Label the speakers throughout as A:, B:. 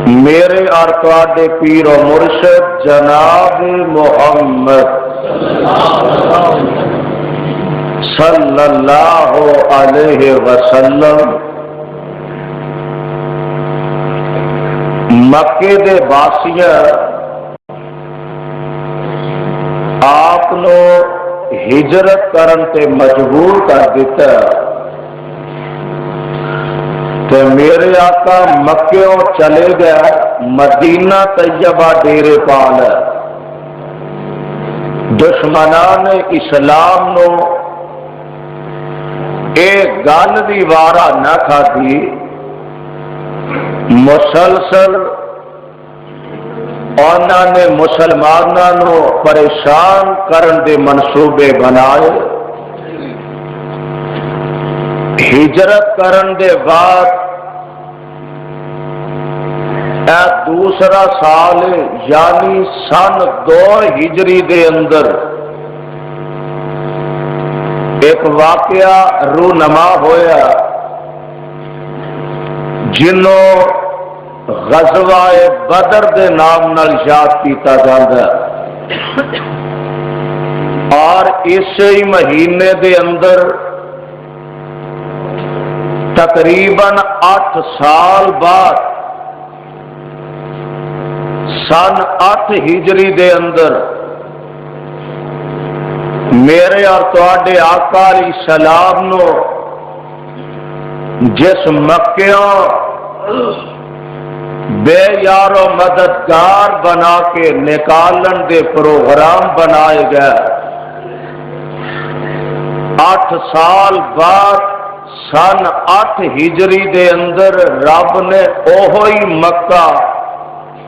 A: میرے اور تواڈے پیر و مرشد جناب محمد صلی اللہ علیہ وسلم مکے دے باسیاں آپ نو ہجرت کرن تے مجبور کر دیتا تے میرے آقا مکیوں چلے گئے مدینہ طیبہ ڈیرے پال دشمنان اسلام نو ایک گل دی وارا نہ کھادی مسلسل انہاں نے مسلماناں نو پریشان کرن دے منصوبے بنائے ہجرت کرن دے بعد اے دوسرا سال یعنی سن 2 ہجری دے اندر ایک واقعہ رونما ہویا جنوں غزوہ بدر دے نام نال یاد کیتا جاندا اور اسی مہینے دے اندر تقریباً 8 سال بعد سن 8 ہجری دے اندر میرے اور تواڈے آقا علیہ السلام نو جس مکیوں بے یار و مددگار بنا کے نکالن دے پروگرام بنائے گئے 8 سال بعد سن 8 ہجری دے اندر رب نے اوہی مکہ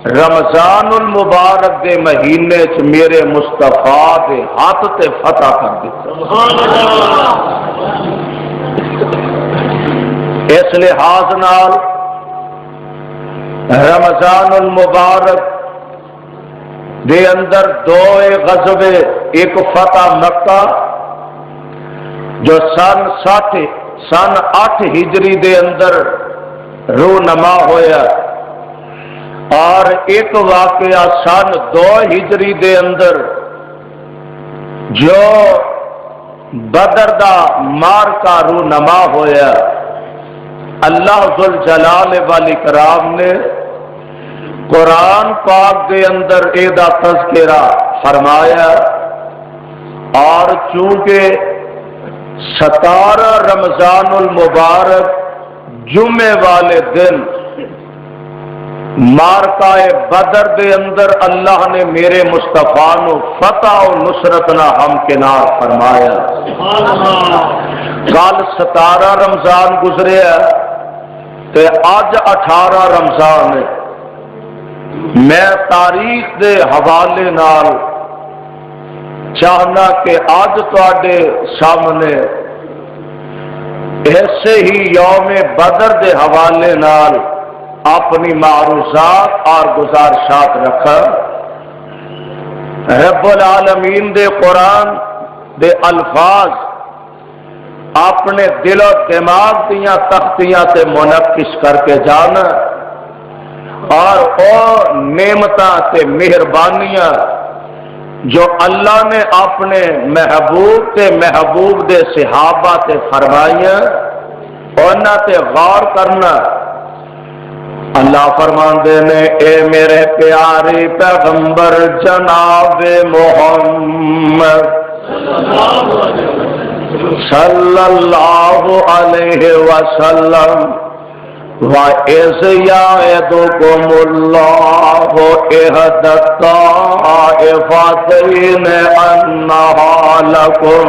A: رمضان المبارک دے مہینے چ میرے مصطفیٰ دے ہاتھ تے فتح کر دیتا اس لحاظ نال رمضان المبارک دے اندر 2 غزوے ایک فتح مکہ جو سن 8 ہجری دے اندر رونما ہویا اور ایک واقعہ سن 2 ہجری دے اندر جو بدر دا مارکا رونما ہویا اللہ ذوالجلال والاکرام نے قرآن پاک دے اندر اے دا تذکرہ فرمایا اور چونکہ 17 رمضان المبارک جمعے والے دن مارکہ بدر دے اندر اللہ نے میرے مصطفیٰ نو فتح و نصرت نہ ہمکنار فرمایا کل 17 رمضان گزرے تے اج 18 رمضان ہے میں تاریخ دے حوالے نال چاہنا کہ آج تواڈے سامنے ایسے ہی یوم بدر دے حوالے نال اپنی معروضات اور گزارشات رکھا رب العالمین دے قرآن دے الفاظ اپنے دل و دماغ دیاں تختیاں تے منعکس کر کے جانا اور او نعمتاں تے مہربانیاں جو اللہ نے اپنے محبوب تے محبوب دے صحابہ تے فرمائیاں انہاں تے غور کرنا اللہ فرماندے نے اے میرے پیارے پیغمبر جناب محمد صلی اللہ علیہ وسلم وَإِذْ يَعِدُكُمُ اللَّهُ إِحْدَى الطَّائِفَتَيْنِ أَنَّهَا لَكُمْ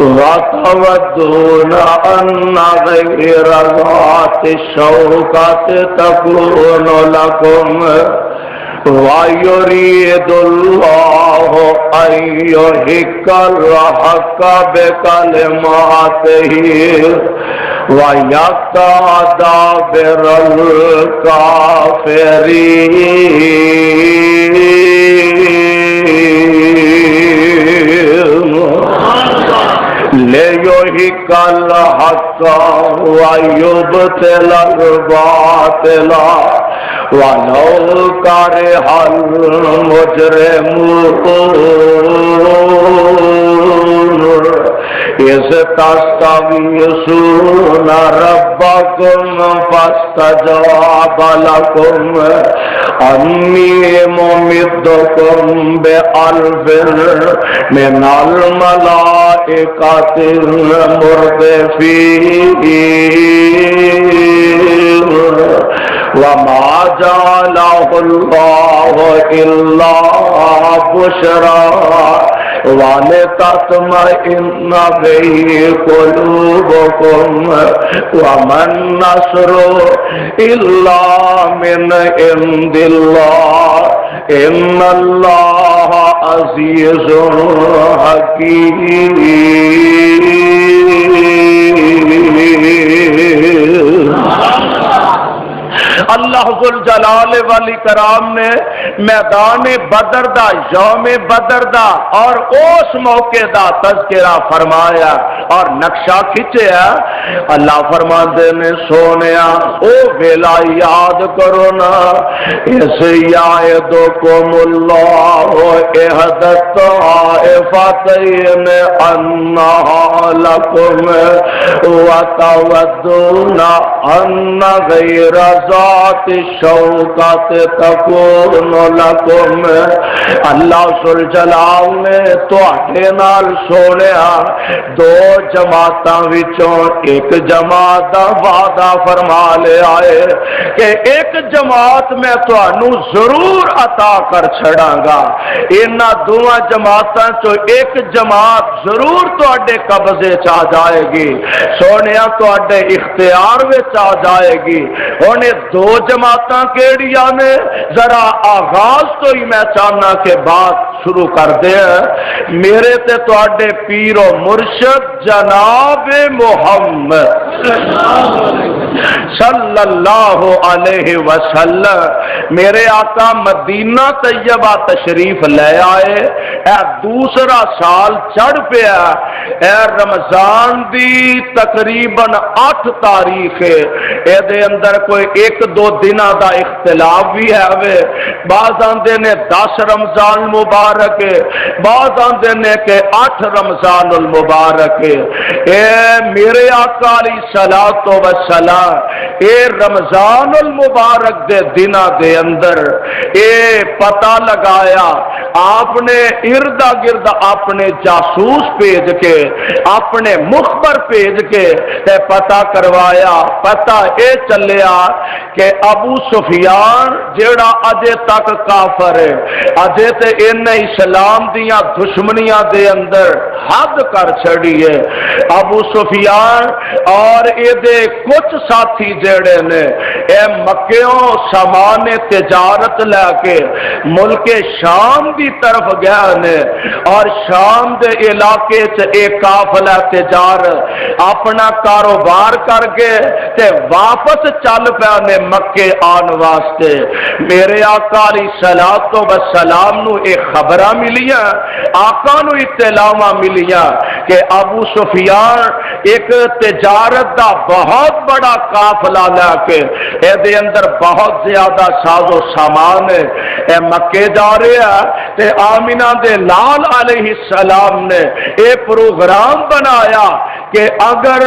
A: وَتَوَدُّونَ أَنَّ غَيْرَ ذَاتِ الشَّوْكَةِ تَكُونُ لَكُمْ وَيُرِيدُ اللَّهُ أَن يُحِقَّ الْحَقَّ بِكَلِمَاتِهِ وَيَقْطَعَ دَابِرَ الْكَافِرِينَ لِيُحِقَّ الْحَقَّ وَيُبْطِلَ الْبَاطِلَ ولو كره المجرمون إذ تستغيثون ربكم فاستجاب لكم أني ممدكم بألف من الملائكة مردفين وما جعله الله إلا بشرى ولتطمئن به قلوبكم وما النصر إلا من عند الله إن الله عزيز حكيم. اللہ ذوالجلال والاکرام نے میدان بدر دا یوم بدر دا اور اس موقع دا تذکرہ فرمایا اور نقشہ کھچیا. اللہ فرماندے نے سونیا او ویلا یاد کرو نا اس یعدکم اللہ احد الطائفتین انہا لکم وتودون ان غیر ذات شوکت تکون لکم. اللہ ذوالجلال نے تواڈے نال سونیا دو جماعتاں وچوں ایک جماعت دا وعدہ فرما لیا ہے کہ ایک جماعت میں تانوں ضرور عطا کر چھڑاں گا. انہاں دوواں جماعتاں چوں ایک جماعت ضرور تواڈے قبضے چ آ جائے گی. سونیا تواڈے اختیار وچ آ جائے گی. ہن دو جماعتاں کیڑیاں نے ذرا آغاز تو ہی میں چاہنا کہ بات شروع کر دے. میرے تے تواڈے پیر و مرشد جناب محمد صلی اللہ علیہ وسلم میرے آقا مدینہ طیبہ تشریف لے آئے. اے دوسرا سال چڑھ پیا. اے رمضان دی تقریباً 8 تاریخ ہے. اے دے اندر کوئی 1-2 دنوں دا اختلاف بھی ہے. بعض آندے نے 10 رمضان مبارک ہے, بعض آندے نے کہ 8 رمضان المبارک ہے. اے میرے آقا علیہ الصلوۃ والسلام اے رمضان المبارک دے دنوں دے اندر اے پتہ لگایا آپ نے اردا گرد اپنے جاسوس بھیج کے اپنے مخبر بھیج کے تے پتہ کروایا. پتہ اے چلیا کہ ابو سفیان جیڑا اجے تک کافر ہے, اجے تے ان اسلام دیاں دشمنیاں دے اندر حد کر چھڑی ہے. ابو سفیان اور اے دے کچھ ساتھی جیڑے نے اے مکیوں سامان تجارت لے کے ملک شام دی طرف گئے نے اور شام دے علاقے چ ایک قافلہ تجارت اپنا کاروبار کر کے تے واپس چل پیا نے مکے آن واسطے. میرے آقا علیہ الصلوۃ والسلام نو ایک خبراں ملیاں, آقا نو اطلاعاں ملیاں کہ ابو سفیان ایک تجارت دا بہت بڑا قافلہ لے کے اے دے اندر بہت زیادہ ساز و سامان ہے اے مکے جا رہا ہے. تے آمینہ دے لال علیہ السلام نے اے پروگرام بنایا کہ اگر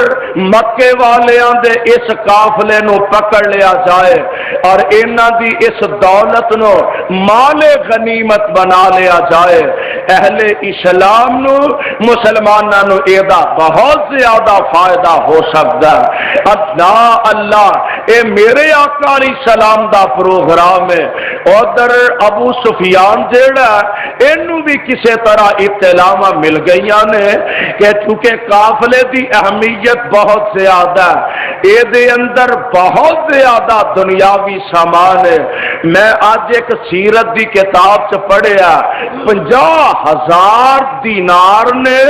A: مکے والیاں دے اس قافلے نو پکڑ لیا جائے اور انہاں دی اس دولت نو مال غنیمت بنا لیا جائے, اہل اسلام نو مسلماناں نو اے دا بہت زیادہ فائدہ ہو سکتا ہے. اللہ اللہ اے میرے آقا علیہ السلام دا پروگرام ہے. ادھر ابو سفیان جیڑا اینو بھی کسی طرح اطلاعاں مل گئیاں نے کہ چونکہ قافلے دی اہمیت بہت زیادہ ہے, اے دے اندر بہت زیادہ دنیاوی سامان ہے. میں آج ایک سیرت دی کتاب سے پڑھیا 50,000 دینار نے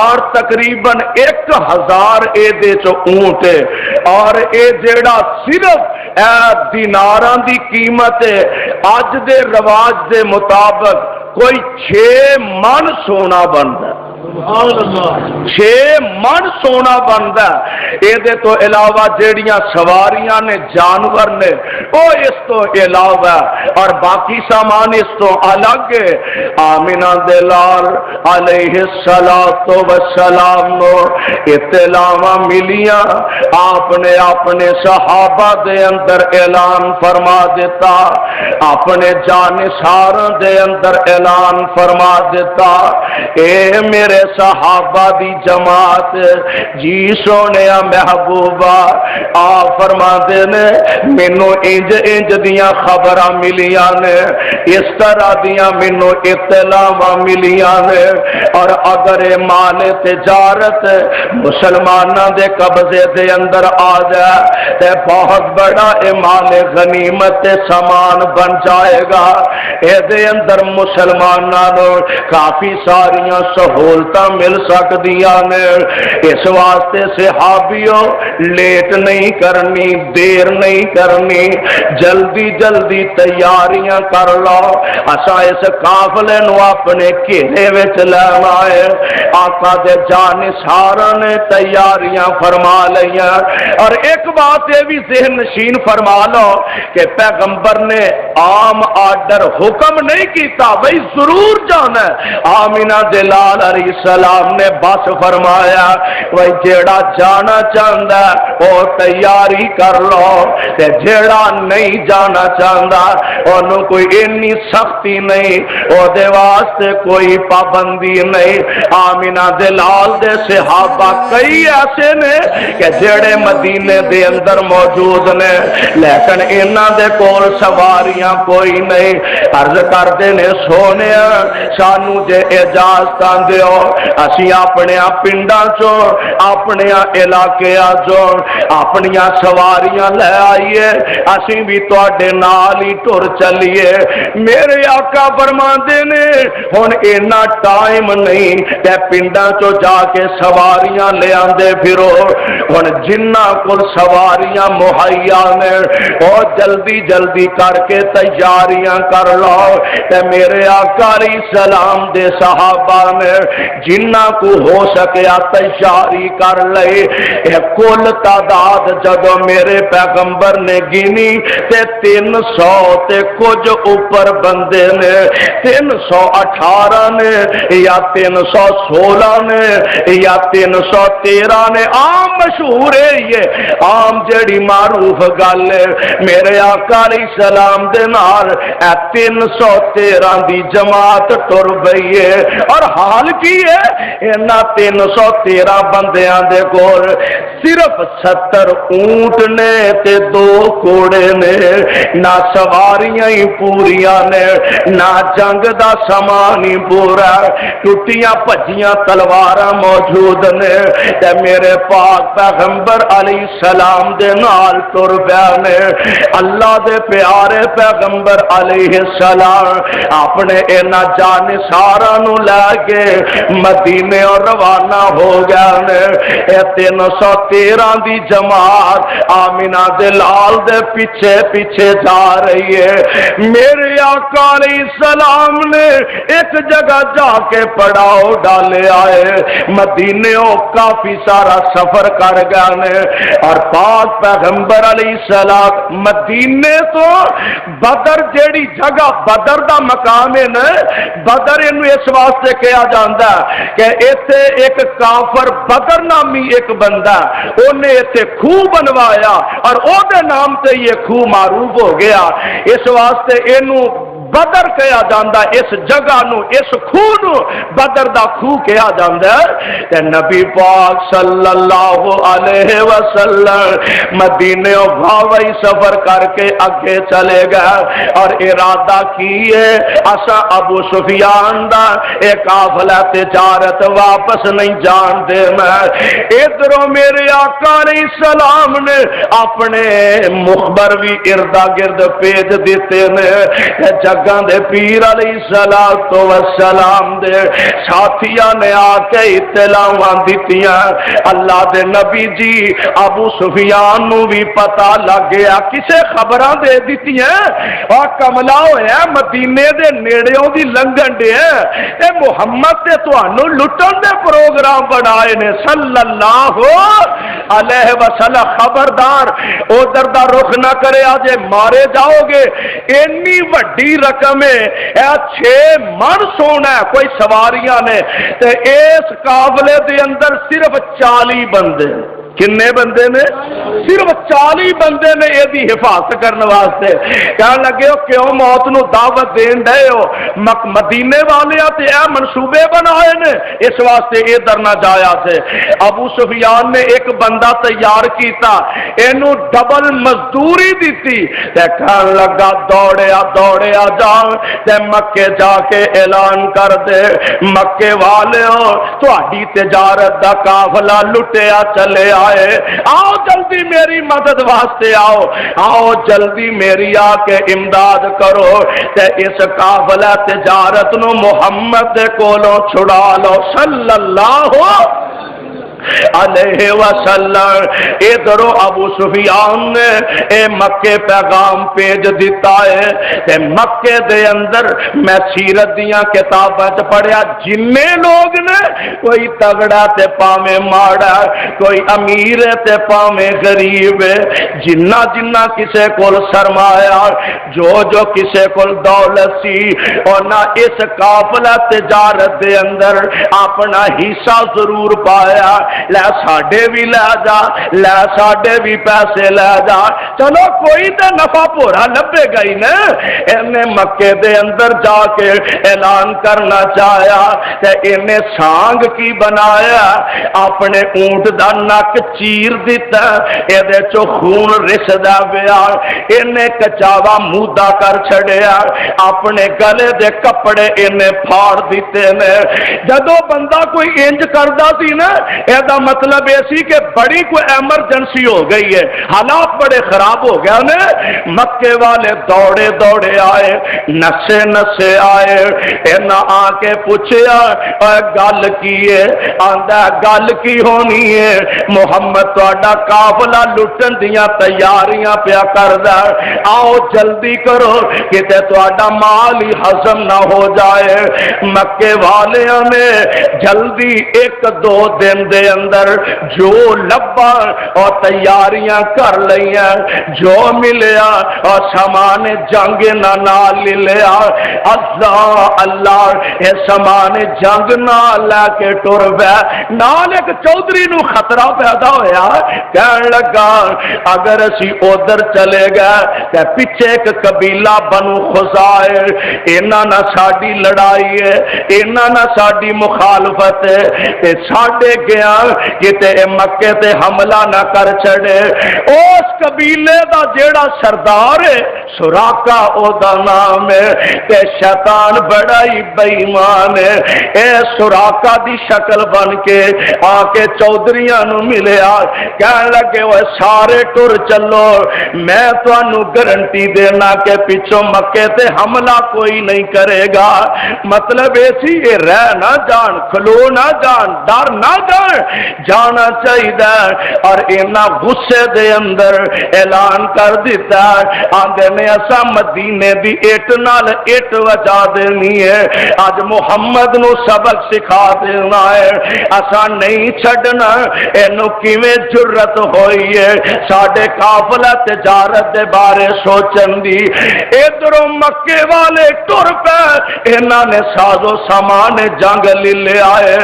A: اور تقریباً 1,000 اے دے چو اونٹ ہے اور اے جیڑا صرف دیناراں دی قیمت ہے آج دے رواج دے مطابق کوئی 6 من سونا بنتا ہے. 6 من سونا بنتا ہے. یہ تو علاوہ جیڑیاں سواریاں نے جانور نے وہ اس تو علاوہ اور باقی سامان اس تو الگ ہے۔ آمینہ دے لال علیہ السلام نو اطلاع ملیاں، آپ نے اپنے صحابہ دے اندر اعلان فرما دیتا، اپنے جانثاراں دے اندر اعلان فرما دیتا، اے میرے صحابہ دی جماعت جی سونے محبوبہ، آپ فرما دے نے مینو انج انج دیاں خبراں ملیاں نے، اس طرح دیاں مینو اطلاع ملیاں نے، اور اگر مال تجارت مسلماناں دے قبضے دے اندر آ جائے تے بہت بڑا مال غنیمت سامان بن جائے گا، اے دے اندر مسلماناں نو کافی ساریاں سہولتاں مل سکدیاں نے۔ اس واسطے صحابیوں لیٹ نہیں کرنی، دیر نہیں کرنی، جلدی جلدی تیاریاں کر لو، اساں اس قافلے نو اپنے گھیرے وچ لینا ہے۔ آقا دے جانثاراں نے تیاریاں فرما لیاں، اور ایک بات یہ بھی ذہن نشین فرما لو کہ پیغمبر نے عام آرڈر حکم نہیں کیتا بھئی ضرور جانا ہے۔ آمینہ دلال علیہ السلام نے بس فرمایا بھئی جیڑا جانا چاہندا وہ تیاری کر لو، تے جیڑا نہیں جانا چاہندا انہوں کوئی انی سختی نہیں، او دے واسطے کوئی پابندی نہیں۔ آمینہ دلال دے صحابہ کئی ایسے نے کہ جیڑے مدینے دے اندر موجود نے، لیکن انہاں دے کول سواریاں کوئی نہیں۔ عرض کردے نے سونے سانو جے اجازتاں دیو، اسی اپنے پنڈاں چوں اپنے علاقے چوں اپنیاں سواریاں لے آئیے، اسی بھی تواڈے نال ہی ٹر چلیے۔ میرے آقا فرماندے نے ہن اینا ٹائم نہیں تے پنڈاں چوں جا کے سواریاں لے آندے پھرو، ہن جنہ کول سواریاں مہیا نے او جلدی جلدی کر کے تیاریاں کر لو۔ تے میرے آقا علیہ السلام دے صحابہ نے جنہ کو ہو سکیا تیاری کر لئی۔ کل تعداد جدو میرے پیغمبر نے گنی تے 300 تے کچھ اوپر بندے نے، 318 نے یا 316 نے یا 313 نے، عام مشہور ہے یہ عام جڑی معروف گل ہے۔ میرے آقا علیہ السلام دے نال 313 دی جماعت ٹر گئی ہے، اور حال کی ہے انہاں 313 بندیاں دے کول صرف 70 اونٹ نے تے 2 گھوڑے نے، نہ سواریاں ہی پوریاں نے، نہ جنگ دا سامان ہی پورا، ٹوٹیاں بھجیاں تلواراں موجود نے، تے میرے پاک پیغمبر علیہ السلام دے نال ٹر پیا نے۔ اللہ دے پیارے پیغمبر علیہ السلام اپنے انہاں جانثاراں نو لے کے مدینے اور روانہ ہو گئے نے۔ 313 دی جماعت آمینہ دلال دے پیچھے پیچھے جا رہی ہے۔ میرے آقا علیہ السلام نے ایک جگہ جا کے پڑاؤ ڈالے آئے، مدینےوں کافی سارا سفر کر گئے نے، اور پاک پیغمبر علیہ السلام مدینے تو بدر جیڑی جگہ بدر دا مقام ہے نا، بدر انہوں اس واسطے کہا جاندا ہے کہ ایتھے ایک کافر بدر نامی ایک بندہ انہیں ایتھے خوہ بنوایا، اور او دے نام تے یہ خوہ معروف ہو گیا، اس واسطے انہوں بدر کہا جاندا، اس جگہ نو اس خوہ نو بدر دا خوہ کہا جاندا ہے۔ تے نبی پاک صلی اللہ علیہ وسلم مدینے بھاوی سفر کر کے اگے چلے گئے، اور ارادہ کیے اسا ابو سفیان دا ایک قافلہ تجارت واپس نہیں جان دے میں۔ ادھروں میرے آقا علیہ السلام نے اپنے مخبر بھی اردا گرد بھیج دیتے نے، جگہ اگاں دے پیر علیہ الصلوۃ والسلام دے ساتھیاں نے آ کے اطلاعاں دتیاں اللہ دے نبی جی ابو سفیان نو بھی پتہ لگ گیا کسے خبراں دے دتیاں اور کملا ہویا مدینے دے نیڑیوں دی لنگن دے اے محمد تے تانوں لٹن دے پروگرام بنائے نے صلی اللہ علیہ وسلم خبردار ادھر دا رخ نہ کرے آج مارے جاؤ گے اتنی وڈی رقم ہے 6 من سونا ہے کوئی سواریاں نے تے اس قافلے دے اندر صرف 40 بندے کنے بندے نے صرف 40 بندے نے یہ حفاظت کرنے واسطے کہنے لگے ہو کیوں موت نو دعوت دین دے ہو مدینے والے تے اے منصوبے بنائے نے اس واسطے ادھر نہ جایا سے ابو سفیان نے ایک بندہ تیار کیتا اینو ڈبل مزدوری دیتی تے کہنے لگا دوڑیا جا تے مکے جا کے اعلان کر دے مکے والے ہو تہاڈی تجارت دا قافلہ لٹیا چلے آئے آؤ جلدی میری مدد واسطے آؤ جلدی میری آ کے امداد کرو تے اس قافلہ تجارت نو محمد دے کولوں چھڑا لو صلی اللہ علیہ وسلم ادھرو ابو سفیان نے اے مکے پیغام پیج دیتا ہے تے مکے دے اندر میں سیرت دیاں کتاباں چ پڑھیا جننے لوگ نے کوئی تگڑا تے پاویں ماڑا کوئی امیر تے پاویں غریب جنہ کسے کول سرمایہ جو کسے کول دولت سی اور نہ اس قافلہ تجارت دے اندر اپنا حصہ ضرور پایا لے ساڈے بھی لے جا لے ساڈے بھی پیسے لے جا چلو کوئی تے نفع پورا لبے گا ہی نا انہیں مکے دے اندر جا کے اعلان کرنا چاہیا تے انہیں سانگ کی بنایا اپنے اونٹ دا نک چیر دیتا اے چو خون رسدا پیا انہیں کچاوا مودا کر چھڑیا اپنے گلے دے کپڑے انہیں پھاڑ دیتے نے جدو بندہ کوئی انج کردا سی نا دا مطلب ایسی کہ بڑی کوئی ایمرجنسی ہو گئی ہے حالات بڑے خراب ہو گیا نے مکے والے دوڑے آئے نسے آئے اینا آ کے پوچھیا گل کی ہے آندا گل کی ہونی ہے محمد تہاڈا قافلہ لٹن دیاں تیاریاں پیا کردا آؤ جلدی کرو کتے تہاڈا مال ہی ہضم نہ ہو جائے مکے والیاں نے جلدی 1-2 دن دے اندر جو لبا اور تیاریاں کر لیا جو ملیا اور سامان جنگ نہ لیا اللہ یہ سامان جنگ نہ لے کے ٹر پیا نال ایک چودھری نو خطرہ پیدا ہویا کہن لگا اگر اسی ادھر چلے گئے تے پیچھے ایک قبیلہ بنو خزاعہ انہاں نہ ساڈی لڑائی ہے انہاں نہ ساڈی مخالفت ہے تے ساڈے گیا کتے مکے تے حملہ نہ کر چھڑے اس قبیلے دا جیڑا سردار ہے سراقہ او دا نام ہے تے شیطان بڑا ہی بے ایمان ہے اے سراقہ دی شکل بن کے آ کے چودھریاں نو ملیا کہن لگے وہ سارے ٹر چلو میں تانوں گارنٹی دینا کہ پیچھوں مکے تے حملہ کوئی نہیں کرے گا مطلب ایسی یہ رہ نہ جان کھلو نہ جان ڈر نہ جانا چاہیے اور اینا غصے دے اندر اعلان کر دیتا آندے نے اسا مدینے دی اٹ نال اٹ وجا دینی ہے آج محمد نو سبق سکھا دینا ہے اسا نہیں چھڈنا اینو کیویں جرت ہوئی ہے ساڈے قافلہ تجارت دے بارے سوچن دی ادھروں مکے والے ٹر پے انہاں نے سازو سامان جنگ لے آئے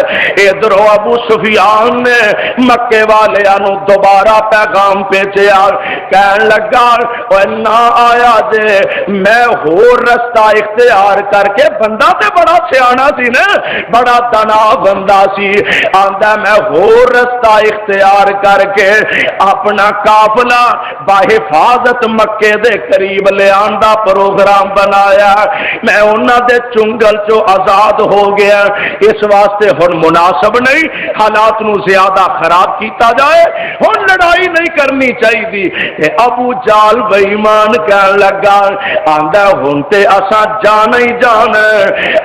A: ادھروں ابو سفیان نے مکے والے انو دوبارہ پیغام بھیجیا کہن لگا اوے نہ آیا جے میں ہور رستہ اختیار کر کے بندہ تے بڑا سیانا سی نا بڑا دنا بندہ سی آندا میں ہور رستہ اختیار کر کے اپنا قافلہ بحفاظت مکے دے قریب لے آندا پروگرام بنایا میں انہاں دے چنگل چو آزاد ہو گیا اس واسطے ہن مناسب نہیں حالات جماعت نو زیادہ خراب کیتا جائے، ہن لڑائی نہیں کرنی چاہیے۔ ابو جال بے ایمان کہن لگا، آندا ہن تے اساں جانا ہی جانا،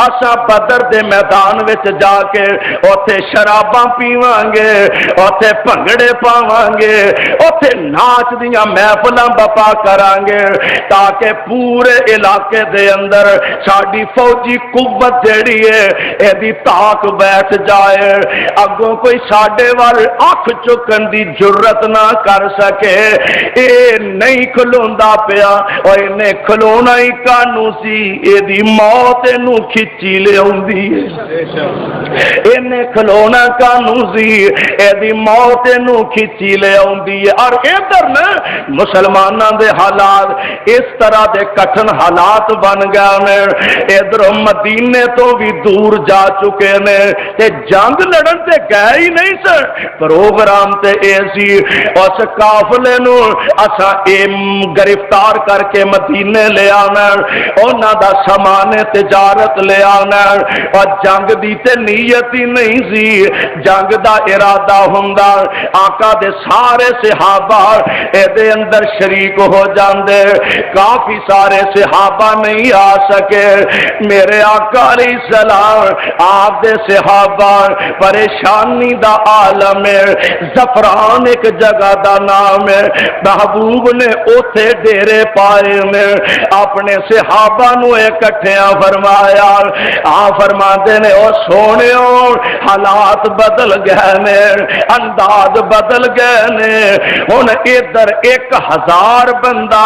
A: اساں بدر دے میدان وچ جا کے اوتھے شراباں پیواں گے، اوتھے بھنگڑے پاواں گے، اوتھے ناچ دیاں محفلاں بپا کران گے، تاکہ پورے علاقے دے اندر ساڈی فوجی قوت جیڑی ہے ایدی طاق بیٹھ جائے، اگوں کوئی ساڈے وال اکھ چکن دی جرت نہ کر سکے۔ اے نہیں کھلوندا پیا، اور انہیں کھلونا ہی کانوں سی، ایدی موت اینوں کھچی لے اوندی ہے، انہیں کھلونا کانوں سی، ایدی موت اینوں کھچی لے اوندی ہے۔ اور ادھر نا مسلماناں دے حالات اس طرح دے کٹھن حالات بن گئے نے، ادھر مدینے تو بھی دور جا چکے نے، تے جنگ لڑن تے گئے ہی نہیں سر، پروگرام تے اے سی اس قافلے نو اساں گرفتار کر کے مدینے لے آنا، انہاں دا سامان تجارت لے آنا، اور جنگ دی تے نیت ہی نہیں سی، جنگ دا ارادہ ہوندا آقا دے سارے صحابہ اے دے اندر شریک ہو جاندے، کافی سارے صحابہ نہیں آ سکے، میرے آقا علیہ السلام آپ دے صحابہ پریشانی دا عالم ہے، زفران ایک جگہ دا نام ہے، محبوب نے اوتھے ڈیرے پائے نے، اپنے صحابہ نو اکٹھیاں فرمایا، فرماندے نے او سونےو حالات بدل گئے نے، انداز بدل گئے نے، ہن ادھر 1000 بندہ،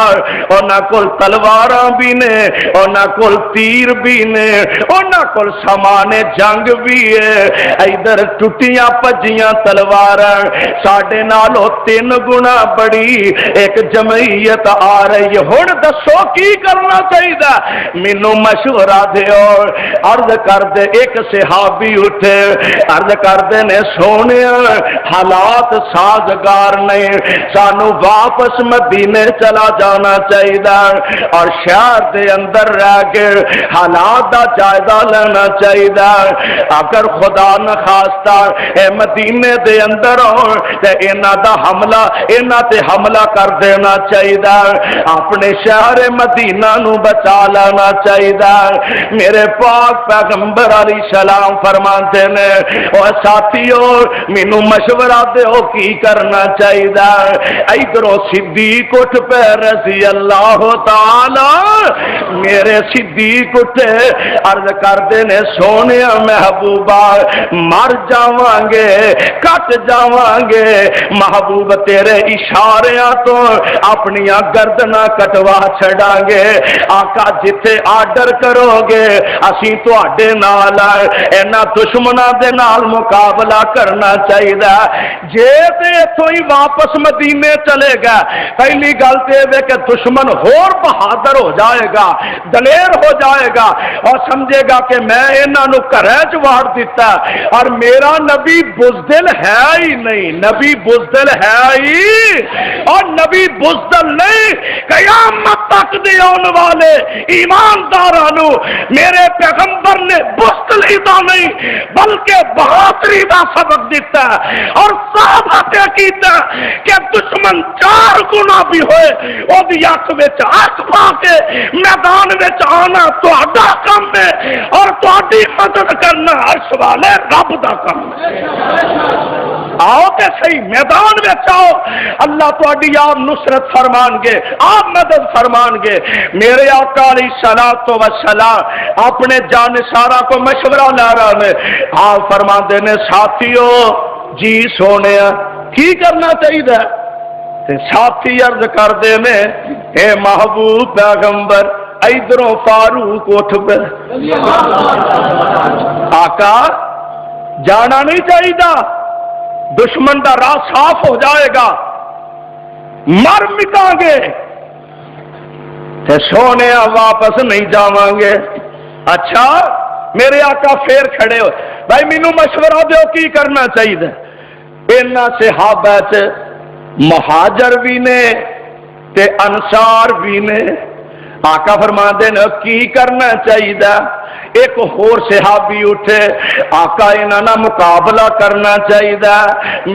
A: انہاں کول تلواراں بھی نے، انہاں کول تیر بھی نے، انہاں کول سامان جنگ بھی ہے، ادھر ٹٹیاں پجیاں تلواراں، ساڈے نالوں 3 گنا بڑی ایک جمعیت آ رہی ہے، ہن دسو کی کرنا چاہیے؟ مینوں مشورہ دیو۔ عرض کر دے ایک صحابی اٹھے، عرض کر دے نے سونے حالات سازگار نہیں، سانو واپس مدینے چلا جانا چاہیے، اور شہر دے اندر رہ کے حالات دا جائزہ لینا چاہیے، اگر خدا نخواستہ اے مدینے دے اندر ہو تے انہاں دا حملہ انہاں تے حملہ کر دینا چاہیے، اپنے شہر مدینہ نو بچا لینا چاہیے۔ میرے پاک پیغمبر علیہ السلام فرماتے نے، او ساتھیو مینوں مشورہ دیو کی کرنا چاہیے؟ ادھروں صدیق اٹھ پہ رضی اللہ تعالی، میرے صدیق اٹھے، عرض کردے نے سونے محبوبہ مر جاواں گے، کٹ جاواں گے، محبوب تیرے اشاریاں تو اپنی گردناں کٹوا چھڑاں گے، آقا جتھے آرڈر کرو گے اسی تواڈے نال انہاں دشمناں دے نال مقابلہ کرنا چاہیے۔ جے تے اتھوں ہی واپس مدینے چلے گا، پہلی گل تے ہے کہ دشمن ہور بہادر ہو جائے گا، دلیر ہو جائے گا، اور سمجھے گا کہ میں انہاں نو گھرے چ واڑ دیتا، اور میرا نبی بزدل ہے ہی نہیں، نبی بزدل ہے ہی، اور نبی بزدل نہیں، قیامت تک دے آن والے ایمانداراں نو میرے پیغمبر نے بزدل ادا نہیں بلکہ بہادری دا سبق دیتا ہے، اور ثابت کیتا کہ دشمن 4 گنا بھی ہوئے او دی اکھ وچ اکھ پا کے میدان وچ آنا تہاڈا کم ہے، اور تہاڈی مدد کرنا عرش والے رب دا کم ہے۔ آؤ تے صحیح میدان وچ آؤ، اللہ تہاڈی آپ نصرت فرمان گے، آپ مدد فرمان گے۔ میرے آقا علیہ الصلوۃ والسلام اپنے جانشارہ کو مشورہ لا رہا ہے، آپ فرماندے نے ساتھیو جی سونے کی کرنا چاہیے؟ ساتھی عرض کر دے میں اے محبوب پیغمبر ادھروں فاروق اٹھ پہ، آقا جانا نہیں چاہیے، دشمن دا راہ صاف ہو جائے گا، مر مٹاں گے تے سونے واپس نہیں جاواں گے۔ اچھا میرے آقا پھر کھڑے ہو، بھائی مینوں مشورہ دیو کی کرنا چاہیے؟ انہاں صحابہ چ مہاجر بھی نے تے انصار بھی نے، آقا فرماندے نے کی کرنا چاہیے؟ ایک اور صحابی اٹھے، آقا انہاں نال مقابلہ کرنا چاہیے،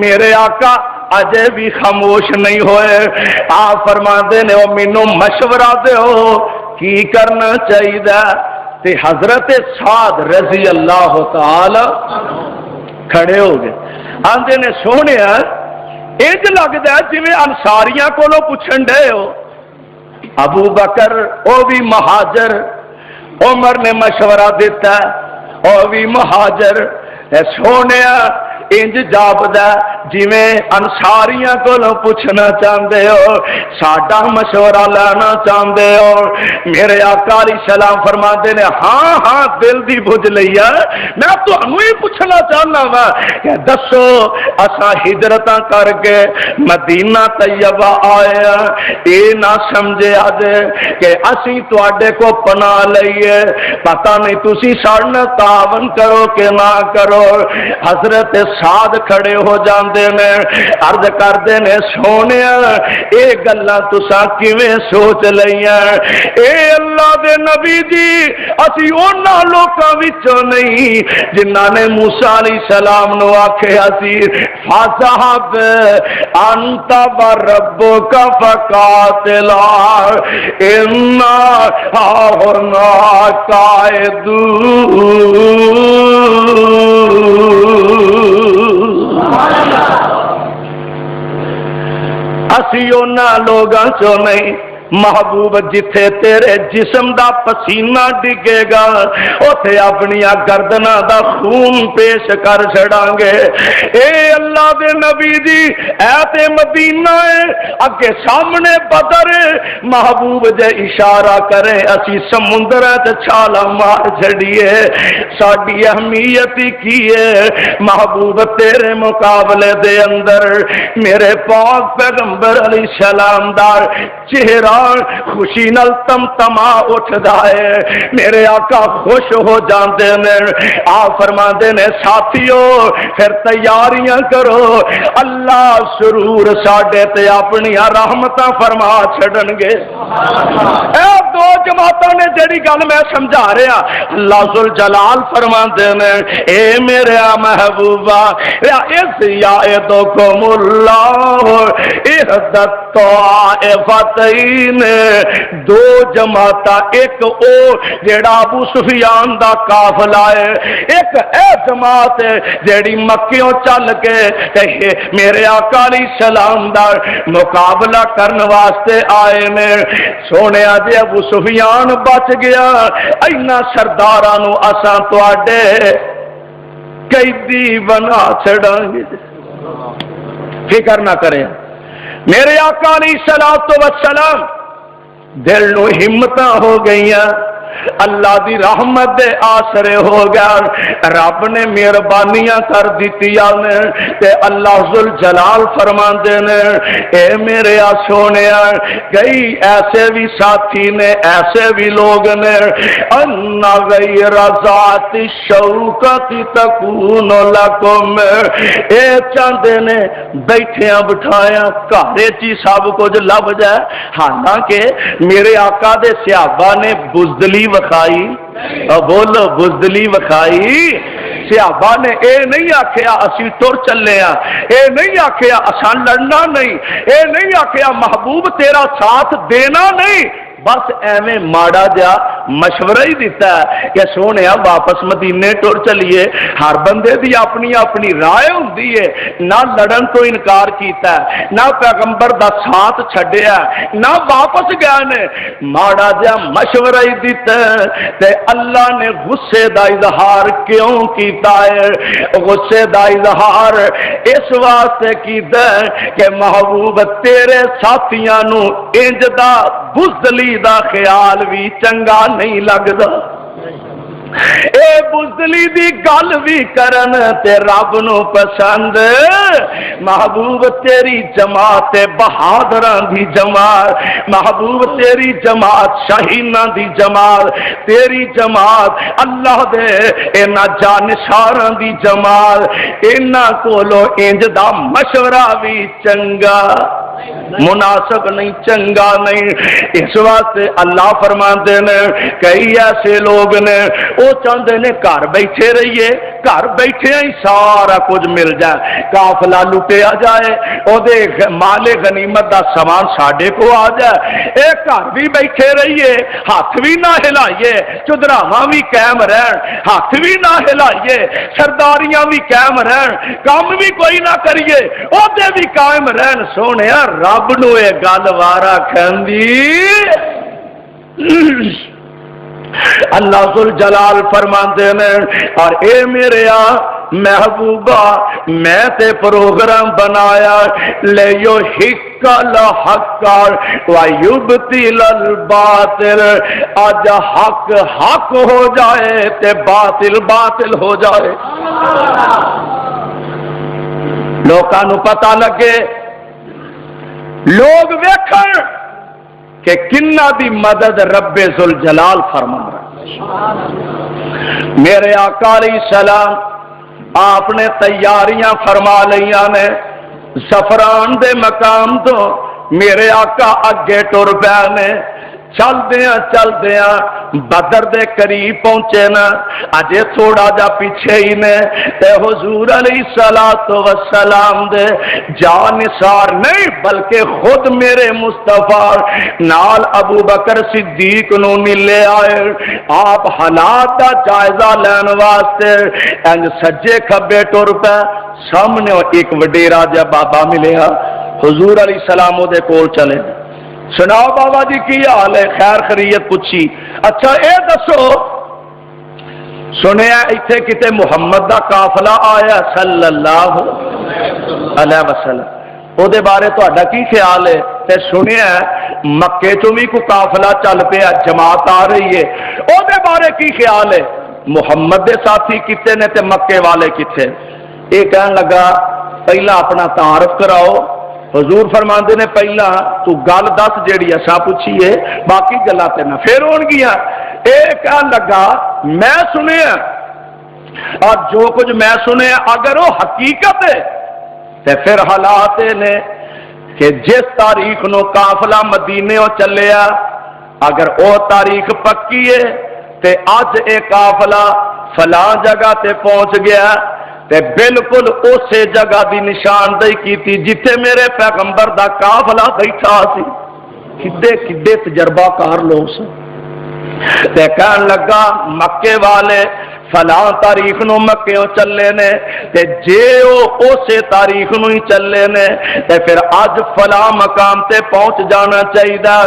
A: میرے آقا اجے بھی خاموش نہیں ہوئے۔ آپ فرماندے نے او مینوں مشورہ دیو کی کرنا چاہیے، تے حضرت سعد رضی اللہ تعالی کھڑے ہو گئے، آندے نے سونیا انج لگدا ہے جویں انصاریاں کولوں پوچھن ڈے ہو، ابو بکر او بھی مہاجر، عمر نے مشورہ دیتا او بھی مہاجر، اے سونیا انج جاپدا جویں انصاریاں کولوں پوچھنا چاہندے ہو، ساڈا مشورہ لینا چاہندے ہو۔ میرے آقا علیہ السلام فرماندے نے ہاں ہاں دل دی بجھ لئی ہے، میں تانوں ہی پوچھنا چاہنا وا کہ دسو اساں ہجرتاں کر کے مدینہ طیبہ آئے ہیں، اے نہ سمجھے اج کہ اسی تواڈے کو پناہ لئیے، پتہ نہیں تسی ساڈے نال تعاون کرو کہ نہ کرو۔ حضرت سعد کھڑے ہو جاندے نے، عرض کردے نے سونیا اے گلاں تساں کیویں سوچ لئیاں، اے اللہ دے نبی جی اسی انہاں لوکاں وچوں نہیں جنہاں نے موسیٰ علیہ السلام نو آکھیا سی فَذَهَبْ أَنْتَ وَرَبُّكَ فَقَاتِلَا إِنَّا هَاهُنَا قَاعِدُونَ۔ اسی انہاں لوگاں چوں نہیں، محبوب جتھے تیرے جسم دا پسینہ ڈگے گا اوتھے اپنی گردناں دا خون پیش کر چھڑاں گے۔ اے اللہ دے نبی جی اے تے مدینہ ہے، اگے سامنے بدر ہے، محبوب جے اشارہ کرے اسی سمندر تے چھالا مار چھڑیے، ساڈی اہمیت کی ہے محبوب تیرے مقابلے دے اندر۔ میرے پاک پیغمبر علیہ السلام دا چہرہ خوشی نال تمتما اٹھدا ہے، میرے آقا خوش ہو جاندے نے، آپ فرماندے نے ساتھیو پھر تیاریاں کرو، اللہ سرور ساڈے تے اپنی رحمتاں فرما چھڑن گے۔ اے دو جماعتاں نے جڑی گل میں سمجھا رہا، اللہ ذوالجلال فرماندے نے اے میرے محبوبہ اذ یعدکم اللہ احدی الطائفتین، دو جماعتاں، ایک او جیڑا ابو سفیان دا قافلہ ہے، ایک اے جماعت جیڑی مکیوں چل کے میرے آقا علیہ السلام دا مقابلہ کرن واسطے آئے نے۔ سونے جے ابو سفیان بچ گیا، اینا سرداراں نو اساں تواڈے قیدی بنا چھڑاں گے، فکر نہ کریں۔ میرے آقا علیہ السلام دل نو ہمتاں ہو گئیاں، اللہ دی رحمت دے آسرے ہو گیا، رب نے مہربانیاں کر دتیاں نے تے اللہ ذوالجلال فرماندے نے اے میرے سونیا کئی ایسے بھی ساتھی نے، ایسے بھی لوگ نے ان غیر ذات الشوکت تکون لکم، اے چاندے نے بیٹھیاں بٹھایاں گھرے چی سب کچھ لب جائے، حالانکہ میرے آقا دے صحابہ نے بزدلی وکھائی، بولو بزدلی وکھائی، صحابہ نے اے نہیں آکھیا اسی ٹر چلے ہاں، اے نہیں آکھیا اساں لڑنا نہیں، اے نہیں آکھیا محبوب تیرا ساتھ دینا نہیں، بس ایویں ماڑا جا مشورہ ہی دیتا ہے کہ سونے واپس مدینے ٹر چلیے۔ ہر بندے دی اپنی اپنی رائے ہوندی ہے، نہ لڑن تو انکار کیتا ہے، نہ پیغمبر دا ساتھ چھڈیا، نہ واپس گیا نے، ماڑا جا مشورہ ہی دیتا ہے۔ تے اللہ نے غصے دا اظہار کیوں کیتا ہے؟ غصے دا اظہار اس واسطے کیتا ہے کہ محبوب تیرے ساتھیاں نو انج دا بزدلی دا خیال بھی چنگا نہیں لگدا، اے بزدلی دی گل بھی کرن تے رب نو پسند۔ محبوب تیری جماعت بہادراں دی جماعت، محبوب تیری جماعت شاہیناں دی جماعت، تیری جماعت اللہ دے انہاں جانشاراں دی جماعت، انہاں کولو انج دا مشورہ بھی چنگا مناسب نہیں، چنگا نہیں۔ اس واسطے اللہ فرماتے نے کئی ایسے لوگ نے وہ چاہتے نے گھر بیٹھے رہیے، گھر بیٹھے ہی سارا کچھ مل جائے، قافلہ لٹیا جائے، او دے مال غنیمت دا سامان ساڈے کو آ جائے، اے گھر بھی بیٹھے رہیے، ہاتھ بھی نہ ہلائیے، چدراواں بھی قائم رہن، ہاتھ بھی نہ ہلائیے، سرداریاں بھی قائم رہن، کام بھی کوئی نہ کریے، عہدے بھی قائم رہن۔ سونے رب نو اے گل وارا کھندی۔ اللہ ذوالجلال فرماندے نے اور اے میرے محبوبہ میں تے پروگرام بنایا لیو حقل حق ویبطل الباطل، آج حق حق ہو جائے تے باطل باطل ہو جائے، لوکاں نو پتہ لگے، لوگ ویکھن کہ کنہ دی مدد رب ذوالجلال فرما رہا۔ میرے آقا علیہ السلام آپ نے تیاریاں فرما لیاں نے، زعفران دے مقام تو میرے آقا اگے ٹر پے نے، چل دیاں بدر دے قریب پہنچے نا، اجے تھوڑا جا پیچھے ہی نے تے حضور علیہ السلام دے جان نثار نہیں بلکہ خود میرے مصطفیٰ نال ابو بکر صدیق نو ملے آئے، آپ حالات دا جائزہ لین واسطے انج سجے کھبے ٹر پے، سامنے ایک وڈیرا جا بابا ملیا، حضور علیہ السلام دے کول چلے، سناؤ بابا جی کی حال ہے، خیر خیریت پوچھی، اچھا اے دسو سنیا ایتھے کتے محمد دا قافلہ آیا صلی اللہ علیہ وسلم، او دے بارے تہاڈا کی خیال ہے؟ تے سنیا مکے تو بھی کوئی قافلہ چل پیا، جماعت آ رہی ہے، او دے بارے کی خیال ہے؟ محمد دے ساتھی کتے نے تے مکے والے کتے؟ یہ کہن لگا پہلا اپنا تعارف کراؤ۔ حضور فرماندے نے پہلا تو گل دس جیڑی اساں پوچھیے، باقی گلاں تے نہ پھر ہون گیاں۔ اے کہن لگا میں سنیا اور جو کچھ میں سنیا اگر وہ حقیقت ہے تے پھر حالات نے کہ جس تاریخ نو قافلہ مدینے او چلیا، اگر او تاریخ پکی ہے تے اج اے قافلہ فلاں جگہ تے پہنچ گیا تے بالکل اسی جگہ دی نشاندہی کیتی جتھے میرے پیغمبر دا قافلہ بیٹھا سی، کڈے تجربہ کار لوگ سن۔ تے کہن لگا مکے والے فلاں تاریخ نو مکیوں چلے نے تے جے او اسے تاریخ نو ہی چلے نے تے پھر اج فلاں مقام تے پہنچ جانا چاہیے،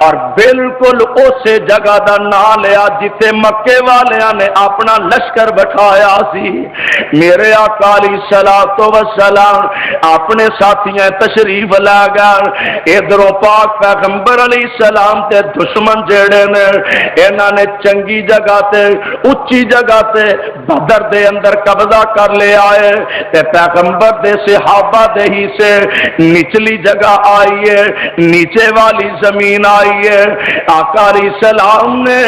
A: اور بالکل اسے جگہ دا نام لیا جتے مکے والیاں نے اپنا لشکر بٹھایا سی۔ میرے آقا علیہ الصلوۃ والسلام اپنے ساتھیاں تشریف لے گئے، ادھروں پاک پیغمبر علیہ السلام تے دشمن جڑے نے انہاں نے چنگی جگہ تے اچھی جگہ تے بدر دے اندر قبضہ کر لے آئے تے پیغمبر دے صحابہ دے ہی سے نچلی جگہ آئی ہے، نیچے والی زمین آئی ہے۔ آقا علیہ السلام نے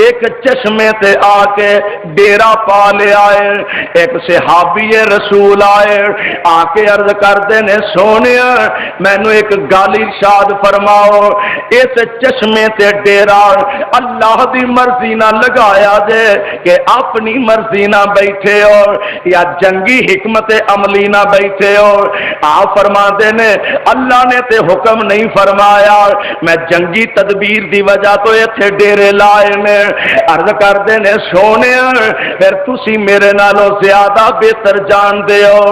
A: ایک چشمے تے آ کے ڈیرا پا لے آئے، ایک صحابی رسول آئے آ کے عرض کردے نے سونیا مینوں ایک گل ارشاد فرماؤ، اس چشمے تے ڈیرا اللہ دی مرضی نہ لگایا جے کہ اپنی مرضی نہ بیٹھے ہو یا جنگی حکمت عملی نہ بیٹھے ہو۔ آپ فرماتے نے اللہ نے تے حکم نہیں فرمایا، میں جنگی تدبیر دی وجہ تو ایتھے ڈیرے لائے نے۔ عرض کردے نے سونے پھر تسی میرے نالوں زیادہ بہتر جان دے ہو،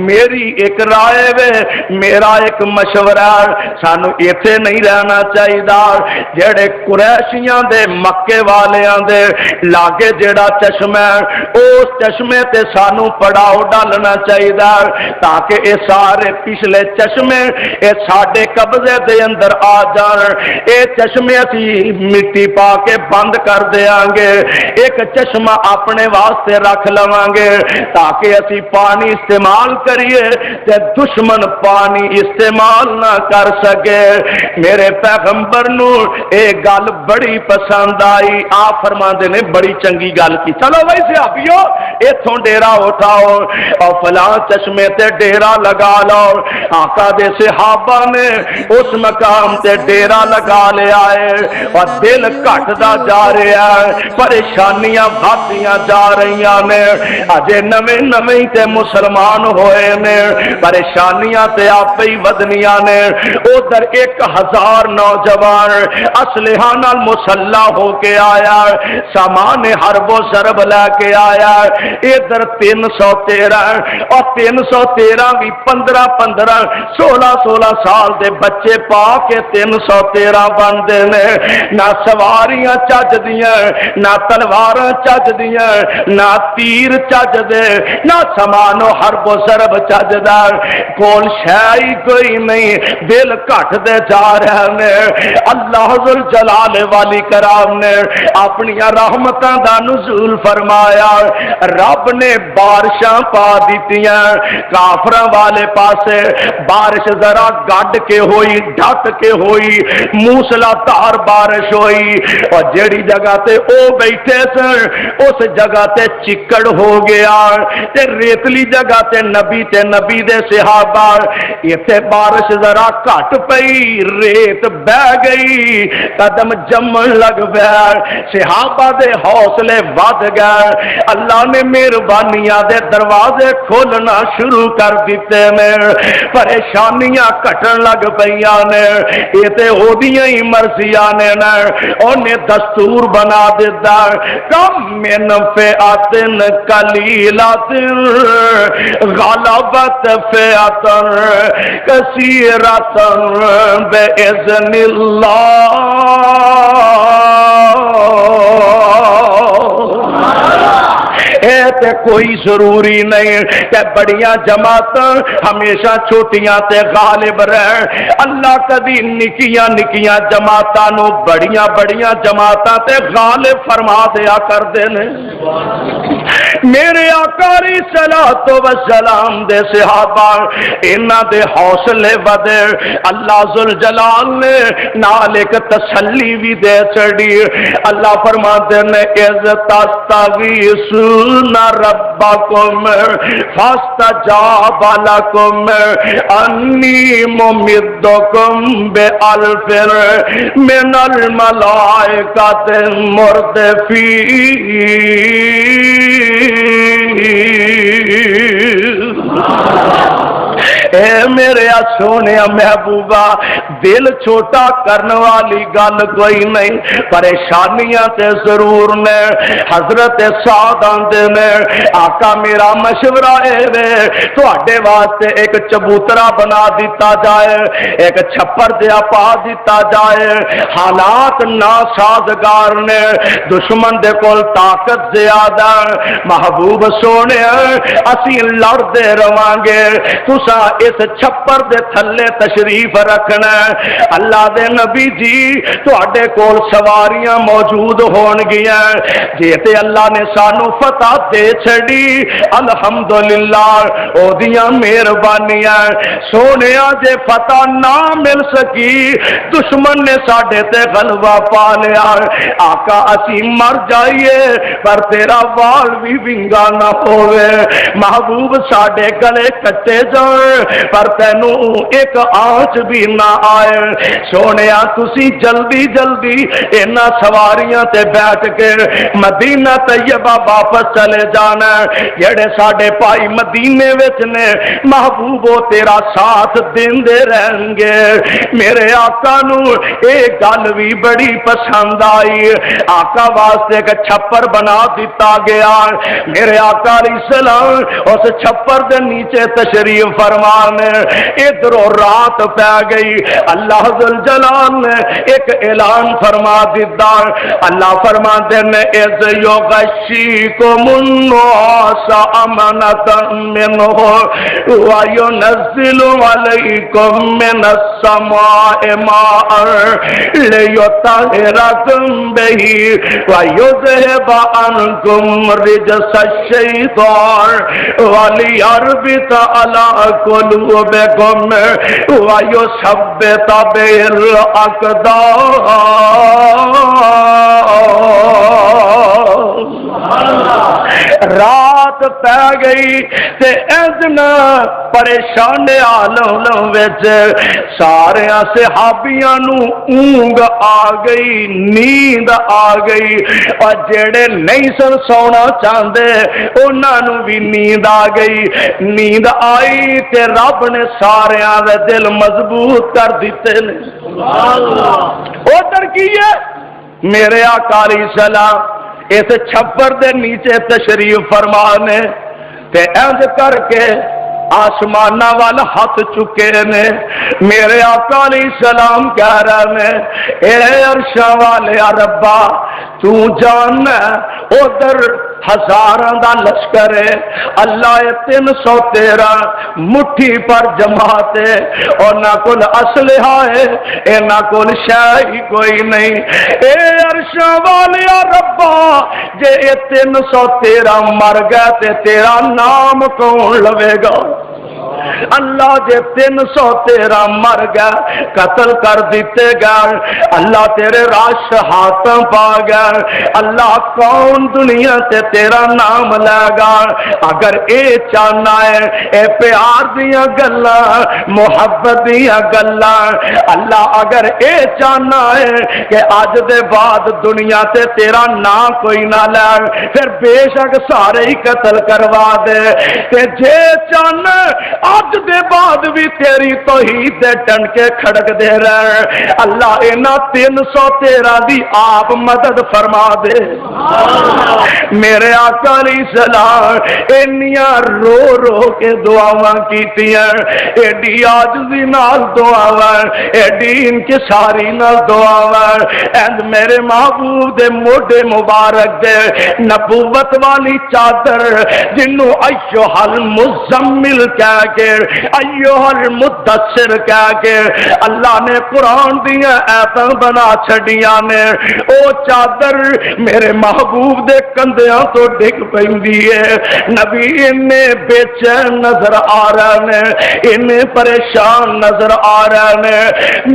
A: میری ایک رائے وے، میرا ایک مشورہ، سانو ایتھے نہیں رہنا چاہیے، جڑے قریشیاں دے مکے والیاں دے لاگے جڑا چشمہ اس چشمے تے سانو پڑاؤ ڈالنا چاہیے تاکہ اے سارے پچھلے چشمے اے ساڈے قبضے دے اندر آ جان۔ اے چشمے اسی مٹی پا کے بند کر دیاں گے، ایک چشمہ اپنے واسطے رکھ لواں گے تاکہ اسی پانی استعمال کریے تے دشمن پانی استعمال نہ کر سکے۔ میرے پیغمبر نو اے گل بڑی پسند آئی، آپ فرماندے نے بڑی چنگی گل کی، چلو بھائی صحابیو اتھوں ڈیرا اٹھاؤ اور فلاں چشمے تے ڈیرا لگا لو. آقا دے صحابہ نے اس مقام تے ڈیرا لگا لیا ہے اور دل گھٹدا جا رہا ہے, پریشانیاں بھاتیاں جا رہی نے. اجے نویں نویں تے مسلمان ہوئے نے, پریشانیاں تے آپ ہی ودنیاں نے. ادھر 1000 نوجوان اسلحہ نال مسلح ہو کے آیا, سامان حرب و ضرب لے کے آیا. ادھر 313 اور 313 بھی 15 16 سال دے بچے پا کے 313 بنتے ہیں. نہ سواریاں چج دیاں, نہ تلواراں چج دیاں, نہ تیر چج دے, نہ سامان حرب و ضرب چج دا, کول شے ہی کوئی نہیں. دل گھٹ دے جا رہے ہیں. اللہ ذل جلال والی کرام نے اپنی رحمتاں دا نزول فرمایا. رب نے بارشاں پا دیتیاں کافراں والے پاسے. بارش ذرا گڈ کے ہوئی, ڈٹ کے ہوئی, موسلا دھار بارش ہوئی, اور جیڑی جگہ تے او بیٹھے سن اس جگہ تے چکڑ ہو گیا, تے ریتلی جگہ تے نبی دے صحابہ. ایتھے بارش ذرا گھٹ پئی, ریت بہ گئی, قدم جمن لگ پیا, صحابہ دے حوصلے ود گئے. اللہ نے مہربانیاں دے دروازے کھولنا شروع کر دیتے نے, پریشانیاں کٹن لگ پیاں نے. یہ تے اودیاں ہی مرضیاں نے, انہیں دستور بنا دیتا. کم من فئاتن قلیلاتن غلبت فئاتن کثیراتن بإذن اللہ. تے کوئی ضروری نہیں کہ بڑیاں جماعتاں ہمیشہ چھوٹیاں تے غالب رہن. اللہ کدی نکیاں نکیاں جماعتاں نو بڑیاں بڑیاں جماعتاں تے غالب فرما دیا کر دے نے. میرے آقا علیہ الصلوۃ والسلام دے صحابہ انہاں دے حوصلے ودے. اللہ ذل جلال نے نال ایک تسلی بھی دے چڑی. اللہ فرماتے نے اذ تستغیثون ربکم فاستجاب لکم انی ممدکم بألف من الملائکۃ مردفین. اے میرے سونے محبوبہ, دل چھوٹا کرنے والی گل کوئی نہیں. پریشانیاں تے ضرور نے. حضرت سعد آندے نے آقا میرا مشورہ ہے تواڈے واسطے ایک چبوترا بنا دیتا جائے, ایک چھپر دیا پا دیتا جائے. حالات ناسازگار نے, دشمن دے کول طاقت زیادہ. محبوب سونے اسی لڑدے رواں گے, تساں اس چھپر دے تھلے تشریف رکھنا. اللہ دے نبی جی تواڈے کول سواریاں موجود ہون گیاں. جے تے اللہ نے سانو فتح دے چھڑی الحمدللہ او دیاں مہربانیاں. سونیا جے فتح نہ مل سکی, دشمن نے ساڈے تے غلبہ پا لیا, آقا اسی مر جائیے پر تیرا وال بھی ونگا نہ ہوئے. محبوب ساڈے گلے کٹے جان پر تینو ایک آنچ بھی نہ آئے. سونیا تسی جلدی جلدی انہاں سواریاں تے بیٹھ کے مدینہ طیبہ واپس چلے جانا. جڑے ساڈے بھائی مدینے وچ نے محبوبو تیرا ساتھ دیندے رہیں گے. میرے آقا نو اے گل بھی بڑی پسند آئی. آقا واسطے ایک چھپر بنا دیتا گیا. میرے آقا علیہ السلام اس چھپر دے نیچے تشریف فرمانے. ادھروں رات پہ گئی. اللہ ذل جلال نے ایک اعلان فرما دیتا. اللہ فرماتے نے اذ یغشیکم النعاس امنۃ منہ وینزل علیکم من السماء ماء لیطہرکم بہ ویذہب عنکم رجس الشیطان ولیربط علی قلوبکم ویثبت بہ الاقدام. پہ گئی تے اتنا پریشان عالم وچ سارے صحابیاں نو اونگ آ گئی، نیند آ گئی، اور جڑے نہیں سن سونا چاہتے انہاں نو بھی نیند آ گئی۔ نیند آئی تے رب نے سارے دے دل مضبوط کر دیتے نے۔ ادھر کی ہے میرے آقا علیہ السلام اس چھپر دے نیچے تشریف فرمانے تے انج کر کے آسمانہ وال ہاتھ چکے نے، میرے آقا علیہ السلام کہہ رہے ہیں اے عرشاں والے ربا تو جاننا ادھر ہزاراں دا لشکر ہے، اللہ 313 مٹھی پر جماعت ہے، اور نہ کول اسلحہ ہے، اے نہ کول شے ہی کوئی نہیں۔ اے عرشاں والے ربا جے 313 مر گئے تے تیرا نام کون لوے گا؟ اللہ جے 313 مر گئے قتل کر دیتے گئے، اللہ تیرے راش ہاتھوں پا گئے، اللہ کون دنیا تے تیرا نام لے گا؟ اگر اے چاہنا ہے اے پیار دیاں گلاں محبت دیاں گلاں، اللہ اگر اے چاہنا ہے کہ اج دے بعد دنیا تے تیرا نام کوئی نہ لے پھر بے شک سارے ہی قتل کروا دے، تے جے چاہنا اج دے بعد بھی تیری توحید دے ٹنکے کھڑک دے رہے اللہ انہاں 313 دی آپ مدد فرما دے۔ میرے آقا علیہ السلام انیاں رو رو کے دعاواں کیتیاں، ایڈی عاجزی نال دعاواں، ایڈی انکساری نال دعاواں، اینڈ میرے محبوب دے موڈے مبارک دے نبوت والی چادر جنوں ایھا المزمل کہہ کے ایھا المدثر کہہ کے اللہ نے قرآن دیا ایتاں بنا چھڑیاں نے، او چادر میرے محبوب دے کندیاں تو ڈگ پیندی ہے، نبی انہیں بے چین نظر آ رہے ہیں، انہیں پریشان نظر آ رہے ہیں،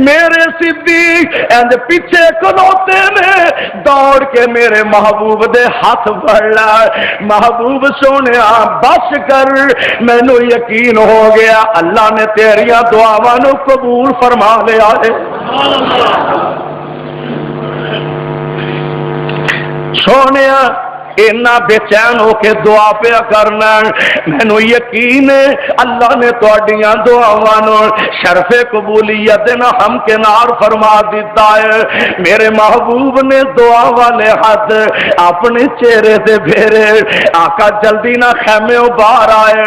A: میرے صدیق اند پیچھے کھلوتے نے دوڑ کے میرے محبوب دے ہاتھ پھڑا، محبوب سونیا بس کر مینوں یقین ہو گیا اللہ نے تیریاں دعاواں نو قبول فرما لیا ہے۔ سونیا اینا بے چین ہو کے دعا پیا کرنا، مینوں یقین ہے اللہ نے تہاڈیاں دعاواں نو شرف قبولیت نہ ہمکنار فرما دیتا ہے۔ میرے محبوب نے دعا والے ہاتھ اپنے چہرے تے پھیرے، آقا جلدی نہ خیمے باہر آئے،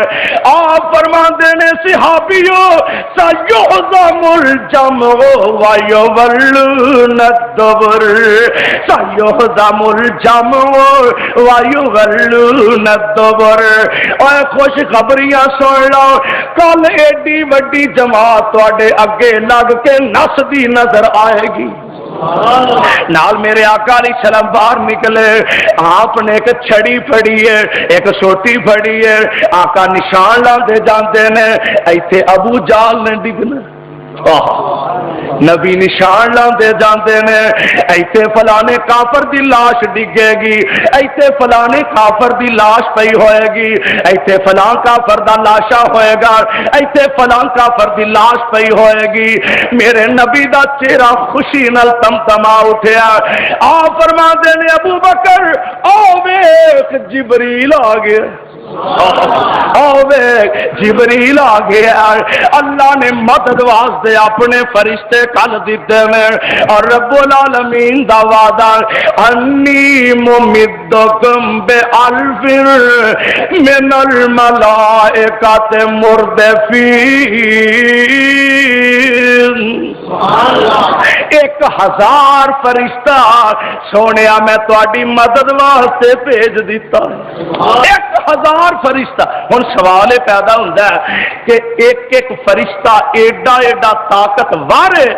A: آپ فرماندے نے صحابیوں سیہزم الجمع ویولون الدبر، سیہزم الجمع وَيُغَلُّونَ الدُّبُرَ۔ اوے خوش خبریاں سن لو، کل ایڈی وڈی جماعت تواڈے اگے لگ کے نسدی نظر آئے گی۔ نال میرے آقا علیہ السلام باہر نکلے، آپ نے ایک چھڑی پھڑی ہے ایک سوٹی پھڑی ہے، آقا نشان لاندے جاندے نے ایتھے ابو جہل نے ڈگنا، نبی نشان لاندے جاندے نے ایتھے فلانے کافر دی لاش ڈگے گی، ایتھے فلانے کافر دی لاش پئی ہوئے گی، ایتھے فلاں کافر دا لاشا ہوئے گا، ایتھے فلاں کافر دی لاش پئی ہوئے گی۔ میرے نبی دا چہرہ خوشی نال تمتما اٹھیا، آپ فرماندے نے ابو بکر او ویکھ جبریل آ گیا، جبریل آ گیا، اللہ نے مدد واسطے اپنے فرشتے کل دیتے ہیں، اور رب العالمین دا وعدہ انی ممدکم بألف من الملائکۃ مردفین، 1000 فرشتہ سونیا میں تہاڈی مدد واسطے بھیج دیتا، 1000 فرشتہ۔ ہن سوال یہ پیدا ہوتا ہے کہ ایک فرشتہ ایڈا ایڈا طاقتور ہے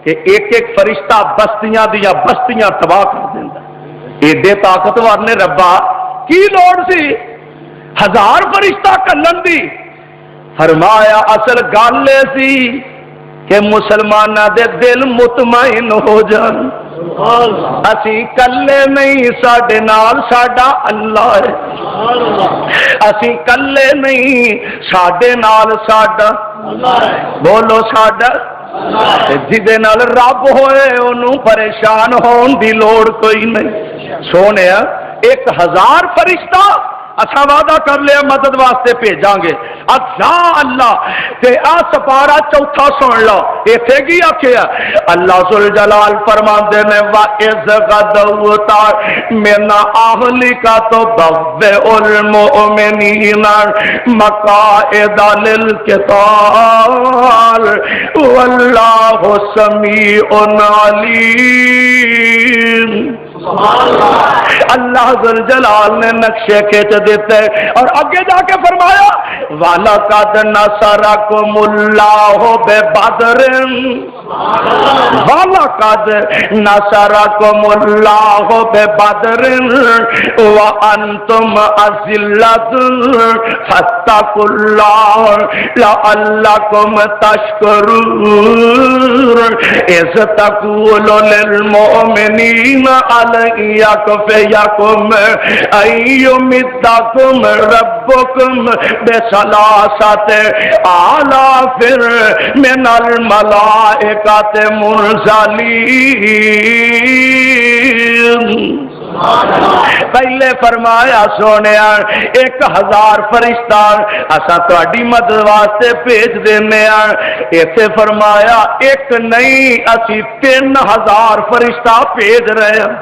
A: کہ ایک فرشتہ بستیاں دیا بستیاں تباہ کر دینا، ایڈے طاقتور نے ربا کی لوڑ سی 1000 فرشتہ کلن دی؟ فرمایا اصل گل سی کہ مسلمانہ دے دل مطمئن ہو جان، اسی کلے نہیں، ساڈے نال ساڈا اللہ ہے، اسی کلے نہیں، ساڈے نال ساڈا بولو ساڈا جدے نال رب ہوئے انہوں پریشان ہون دی لوڑ کوئی نہیں۔ سونے 1000 فرشتہ اچھا وعدہ کر لیا مدد واسطے بھیجاں گے۔ اچھا اللہ تے سپارا چوتھا سن لو، ایتھے کی آکھیا اللہ ذوالجلال فرماندے نے وَإِذْ غَدَوْتَ مِنْ أَهْلِكَ تُبَوِّئُ الْمُؤْمِنِينَ مَقَاعِدَ لِلْقِتَالِ وَاللَّهُ سَمِيعٌ عَلِيمٌ۔ اللہ ذوالجلال نے نقشے کھینچ دیتے اور آگے جا کے فرمایا وَلَقَدْ نَصَرَكُمُ اللَّهُ بِبَدْرٍ وَلَقَدْ نَصَرَكُمُ اللَّهُ بِبَدْرٍ وَأَنْتُمْ أَذِلَّةٌ فَاتَّقُوا اللَّهَ لَعَلَّكُمْ تَشْكُرُونَ إِذْ تَقُولُ لِلْمُؤْمِنِينَ يَكْفِيكُمْ أَن يُمِدَّكُمْ رَبُّكُمْ بِثَلَاثَةِ آلَافٍ مِنَ الْمَلَائِكَةِ مُنزَلِينَ۔ پہلے فرمایا سونے 1000 فرشتہ اسا تہاڈی مدد واسطے بھیج دینے ہیں، ایتھے فرمایا ایک نہیں اسی 3000 فرشتہ بھیج رہے ہیں،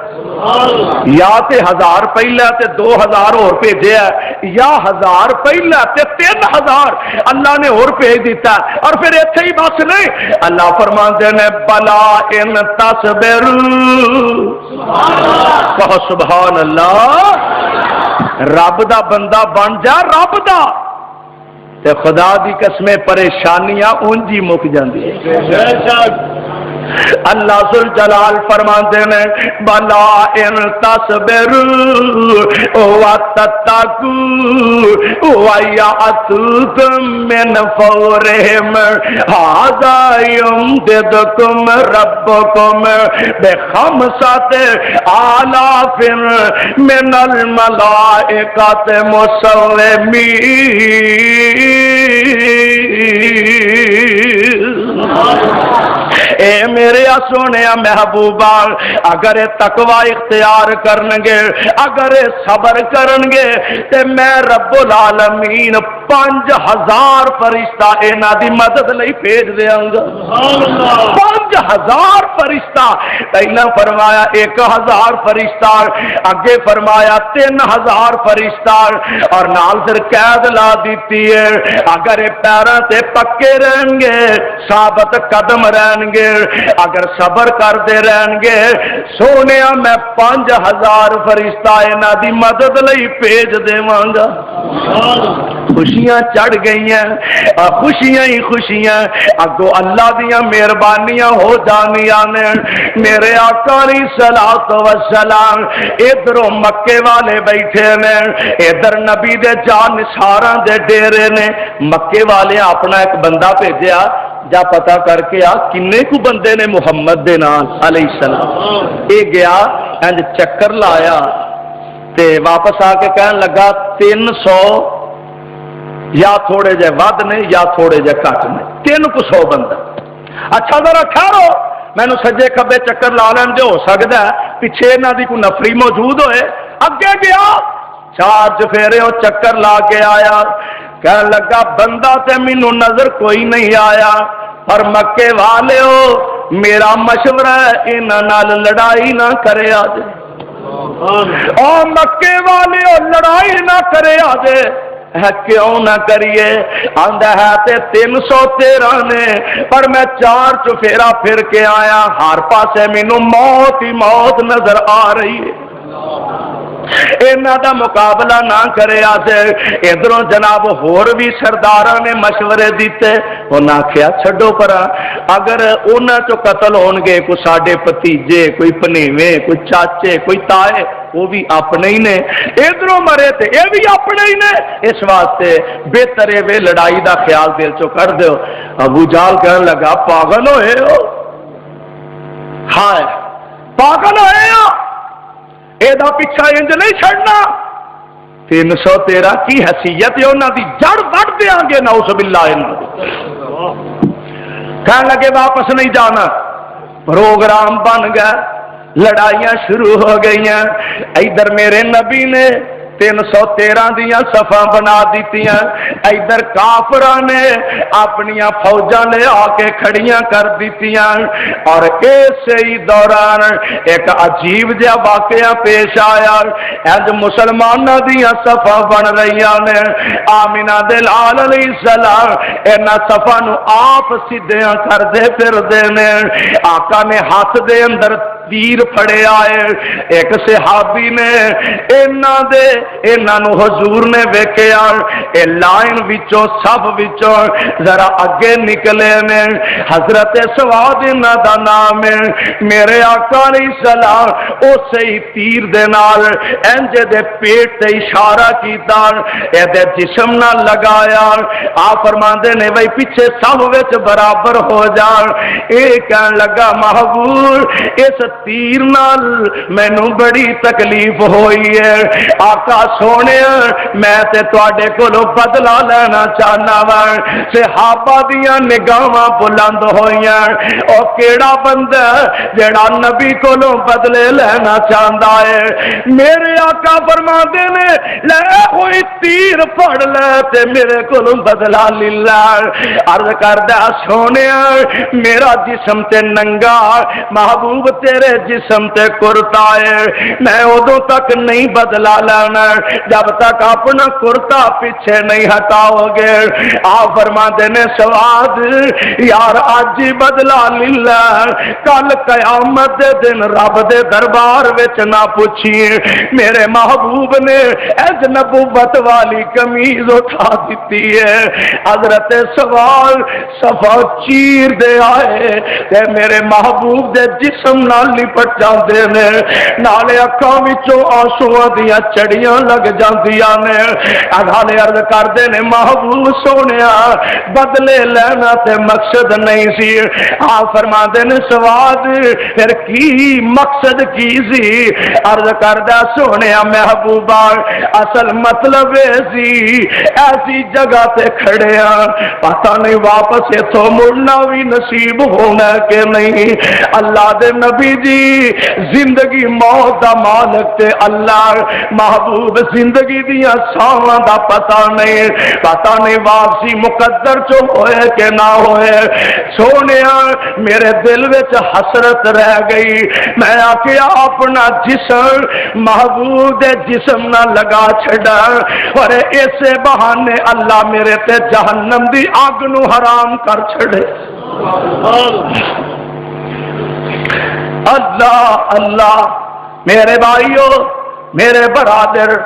A: یا تے 1000 پہلا تے 2000 اور بھیجے ہے، یا 1000 پہلا تے 3000 اللہ نے اور بھیج دیتا ہے۔ اور پھر ایتھے ہی بس نہیں، اللہ فرماندے نے بلا ان تصبروا سبحان اللہ، رب دا بندہ بن جا رب دا تے خدا دی قسمیں پریشانیاں اونجی مک جاندی ہے۔ اللہ ذوالجلال فرماندے نے بلا ان تصبروا وتتقوا ويأتوكم من فورهم هذا يمددكم ربكم بخمسة آلاف من الملائكة مسومين۔ اے میرے سونے محبوبہ اگر تقوی اختیار کرنگے، اگر صبر کرنگے تے میں رب العالمین 5000 فرشتہ اینا دی مدد لئی بھیج دیاں گا۔ 5000 فرشتہ، پہلا فرمایا 1000 فرشتہ، اگے فرمایا 3000 فرشتہ، اور نال پھر قید لا دیتی ہے اگر پیراں تے پکے رہیں گے، ثابت قدم رہیں گے، اگر صبر کرتے رہیں گے سونے میں 5000 فرشتہ انہاں دی مدد لئی بھیج دیواں گا۔ خوشیاں چڑھ گئی ہیں، خوشیاں ہی خوشیاں، اگو اللہ دیاں مہربانیاں ہو جانیاں نے۔ میرے آقا علیہ الصلوۃ والسلام ادھروں مکے والے بیٹھے نے، ادھر نبی دے جان نثاراں دے ڈیرے نے۔ مکے والے اپنا ایک بندہ بھیجیا جا پتا کر کے کنے کو بندے نے محمد دے نام علیہ السلام، یہ گیا انج چکر لایا تے واپس آ کے کہن لگا 300 یا تھوڑے جے ود نے یا تھوڑے جے کٹ نے، 300 بندہ۔ اچھا ذرا ٹھہرو مینوں سجے کھبے چکر لا لین جو ہو سکتا ہے پیچھے انہاں دی کوئی نفری موجود ہوئے۔ اگے گیا 4 چفیرے وہ چکر لا کے آیا، کہنے لگا بندہ تے مینوں نظر کوئی نہیں آیا، پر مکے والے ہو میرا مشورہ ہے انہاں نال لڑائی نہ کرے آجے، اور مکے والے ہو لڑائی نہ کرے آجے۔ کیوں نہ کریے؟ آندہ ہے تے 313 نے، پر میں 4 چفیرا پھر کے آیا، ہر پاسے مینوں موت ہی موت نظر آ رہی ہے، انہاں دا مقابلہ نہ کرے آسے۔ ادھروں جناب ہور بھی سرداراں نے مشورے دیتے، انہاں کیا چھڈو پرا، اگر انہاں چو قتل ہون گے کوئی ساڈے بھتیجے، کوئی پنیویں، کوئی چاچے، کوئی تائے، وہ بھی اپنے ہی نے، ادھروں مرے تے یہ بھی اپنے ہی نے، اس واسطے بہتر ہے لڑائی دا خیال دل چو کر دیو۔ ابو جہل کہنے لگا پاگل ہوئے ہو، ہائے پاگل ہوئے یہ پیچھا انج نہیں چھڑنا 313 کی حیثیت ہے انہوں دی جڑ وڈ دیا گے نعوذ باللہ کہنے لگے واپس نہیں جانا پروگرام بن گیا لڑائیاں شروع ہو گئی ادھر میرے نبی نے 313 دیا صفاں بنا دیتیاں ادھر کافراں نے اپنی فوجاں لے آ کے کھڑیاں کر دیتیاں اور اسی ہی دوران ایک عجیب جہا واقعہ پیش آیا اج مسلماناں دیا صفاں بن رہیاں نے آمینہ دے لال علیہ السلام انہاں صفاں نو آپ سیدھیاں کردے پھردے نے آقا نے ہاتھ دے اندر تیر پھڑے آئے ایک صحابی نے انہاں نو حضور نے ویکھیا اے لائن وچوں سب وچوں ذرا اگے نکلے نے حضرت سواد انہاں دا نام ہے میرے آقا علیہ السلام اسی ہی تیر دے نال انج دے پیٹ تے اشارہ کیتا اے دے جسم نال لگایا آپ فرماندے نے بھائی پیچھے سب وچ برابر ہو جان اے کہن لگا محبوب اس تیر نال مینوں بڑی تکلیف ہوئی ہے آقا سونے میں تے تواڈے کولوں بدلا لینا چاہنا وا صحابہ دیاں نگاہاں بلند ہوئیاں او کیڑا بندہ جڑا نبی کولوں بدلے لینا چاہندا ہے میرے آقا فرماندے نے لے ہوئی تیر پھڑ لے تے میرے کولوں بدلا لے لے عرض کردا سونے میرا جسم تے ننگا محبوب تیرے جسم تے کرتا ہے میں ادو تک نہیں بدلا لینا جب تک اپنا کرتا پیچھے نہیں ہٹاؤ گے آپ فرماتے نے سواد یار آج ہی بدلا لیلا کل قیامت دے دن رب دے دربار وچ نہ پوچھیے میرے محبوب نے اج نبوت والی قمیض اٹھا دیتی ہے حضرت سوال صفا چیر دے آئے تے میرے محبوب دے جسم نال لپٹ جاندے نے نالے اکھاں وچوں آنسواں دیاں چڑیاں لگ جاندیاں نے اگالے عرض کردے نے محبوب سونیا بدلے لینا تے مقصد نہیں سی آپ فرماندے نے سواد پھر کی مقصد کی سی عرض کردہ سونیا محبوبہ اصل مطلب سی ایسی جگہ تے کھڑے پتہ نہیں واپس اتھوں مڑنا بھی نصیب ہونا کہ نہیں اللہ دے نبی جی زندگی موت دا مالک تے اللہ محبوب زندگی دیا ساواں دا پتہ نہیں واپسی مقدر چو ہوئے کہ نہ ہوئے سونیا میرے دل وچ حسرت رہ گئی میں آکیا اپنا جسم محبوب دے جسم نہ لگا چھڑا اور ایسے بہانے اللہ میرے تے جہنم دی آگ نو حرام کر چھڑے اللہ اللہ میرے بھائیو میرے برادر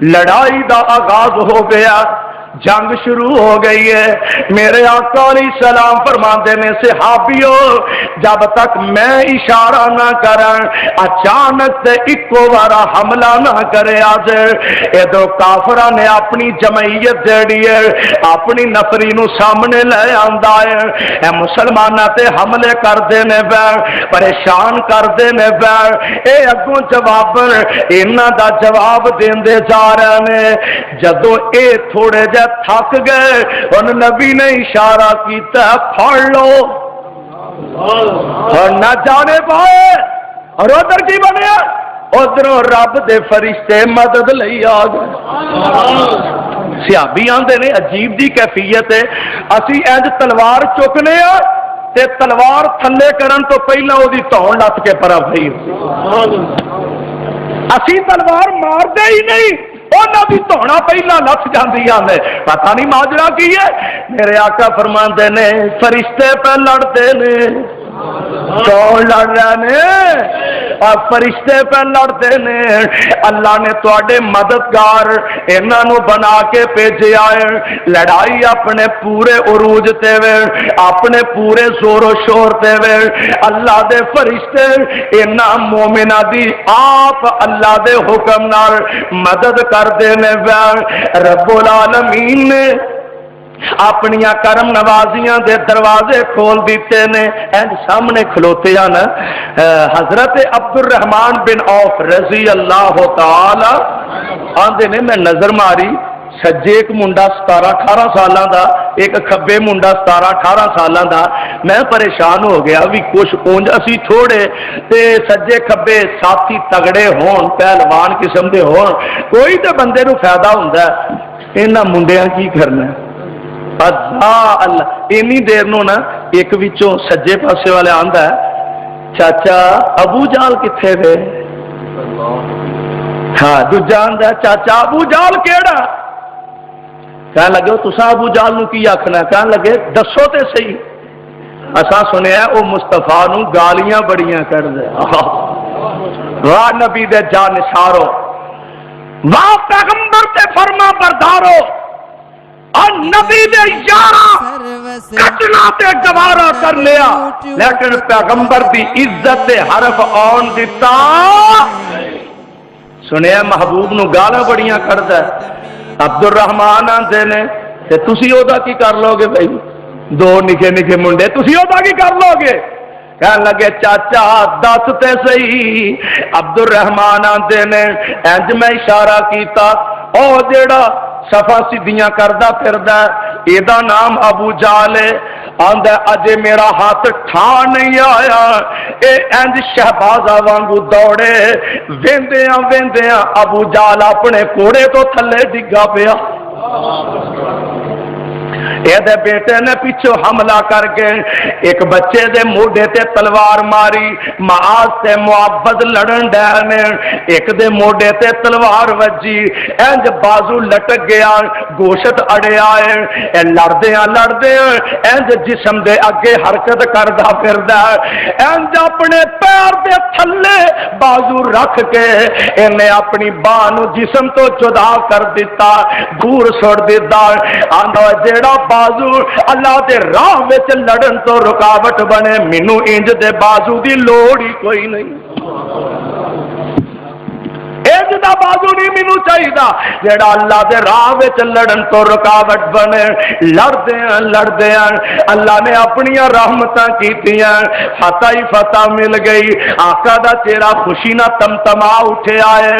A: لڑائی دا آغاز ہو گیا جنگ شروع ہو گئی ہے میرے آقا علیہ السلام فرماندے نے صحابیو جب تک میں اشارہ نہ کریں اچانک سے اکو بارا حملہ نہ کرے آج ادھر کافرہ نے اپنی جمعیت جیڑی ہے اپنی نفری نو سامنے لے آندا ہے اے مسلمانہ تے حملے کر دینے بیر پریشان کر دینے بیر اے اگوں جواب انہاں دا جواب دیندے جا رہے ہیں جدو اے تھوڑے جا تھک گئے ان نبی نے اشارہ کیتا پھڑ لو اور نہ جانے پائے اور ادھر کی بنیا ادھروں رب دے فرشتے مدد لئی آ گئے صحابی آندے نے عجیب دی کیفیت ہے اسی انج تلوار چکنے تے تلوار تھلے کرن تو پہلا وہ دی تون لت کے پرا پئی اسی تلوار مار دے ہی نہیں انہاں دی توڑا پہلا لت جاندیاں نے پتہ نہیں ماجرا کی ہے میرے آقا فرماندے نے فرشتے پہ لڑتے نے کون لڑ رہے نے اور فرشتے پہ لڑتے نے اللہ نے تواڈے مددگار انہاں نو بنا کے بھیجے آئے لڑائی اپنے پورے عروج تے وے اپنے پورے زور و شور تے وے اللہ دے فرشتے انہاں مومناں دی آپ اللہ دے حکم نال مدد کر دینے وے رب العالمین نے اپنیاں کرم نوازیاں دے دروازے کھول دیتے نے. اینج سامنے کھلوتے ہیں حضرت عبد الرحمان بن عوف رضی اللہ تعالی آندے نے میں نظر ماری سجے ایک منڈا 17-18 سالاں دا ایک کھبے منڈا 17-18 سالاں دا. میں پریشان ہو گیا بھی کچھ اونج اسی تھوڑے تے سجے کھبے ساتھی تگڑے ہون پہلوان قسم دے ہون کوئی تے بندے نو فائدہ ہوندا ہے. انہاں منڈیاں کی کرنا ہے اللہ. اینی دیر نو نا ایک وچوں سجے پاسے والے آندا ہے چاچا ابو جال کتھے وے. ہاں دوجا آندا ہے چاچا ابو جال کیڑا. کہنے لگے تساں ابو جال نو کی آکھنا. کہنے لگے دسو تے صحیح. اساں سنیا او مصطفیٰ نو گالیاں بڑیاں کر دے. واہ نبی دے جانثارو واہ پیغمبر تے فرما بردارو اور نبی دے یارا کٹنا تے گوارا کر لیا لیکن پیغمبر دی عزت تے حرف آن دیتا. سنیا محبوب نو گالاں بڑیاں کردا ہے. عبد الرحمان آندے نے تے تسی او دا کی کر لو گے بھائی دو نکے نکے منڈے تسی او دا کی کر لو گے. کہنے لگے چاچا دس تے صحیح. عبد الرحمان آندے نے انج میں اشارہ کیتا او جیڑا صفا سیدھیاں کردا پھردا اے دا نام ابو جال ہے. آندا اجے میرا ہاتھ ٹھا نہیں آیا. اے انج شہبازا وانگو دوڑے ویندیاں ابو جال اپنے کوڑے تو تھلے ڈگا پیا. یہ بیٹے نے پیچھو حملہ کر کے ایک بچے دے موڈے تے تلوار ماری. معاذ تے معبد لڑن ڈے نے ایک دے موڈے تے تلوار وجی انج بازو لٹک گیا گوشت اڑیا ہے. لڑدیاں انج جسم دے اگے حرکت کردا پھردا انج اپنے پیر دے تھلے بازو رکھ کے انہیں اپنی باہ نو جسم تو جدا کر دیتا دور سڑ دیتا. آندا جیڑا بازو اللہ دے راہ وچ لڑن تو رکاوٹ بنے مینوں انج دے بازو دی لوڑ ہی کوئی نہیں. انج دا بازو نہیں مینوں چاہیدا جیڑا اللہ دے راہ وچ لڑن تو رکاوٹ بنے. لڑدے اللہ نے اپنی رحمتاں کیتیاں فتح ہی فتح مل گئی. آقا دا چہرہ خوشی نہ تمتما اٹھیا ہے.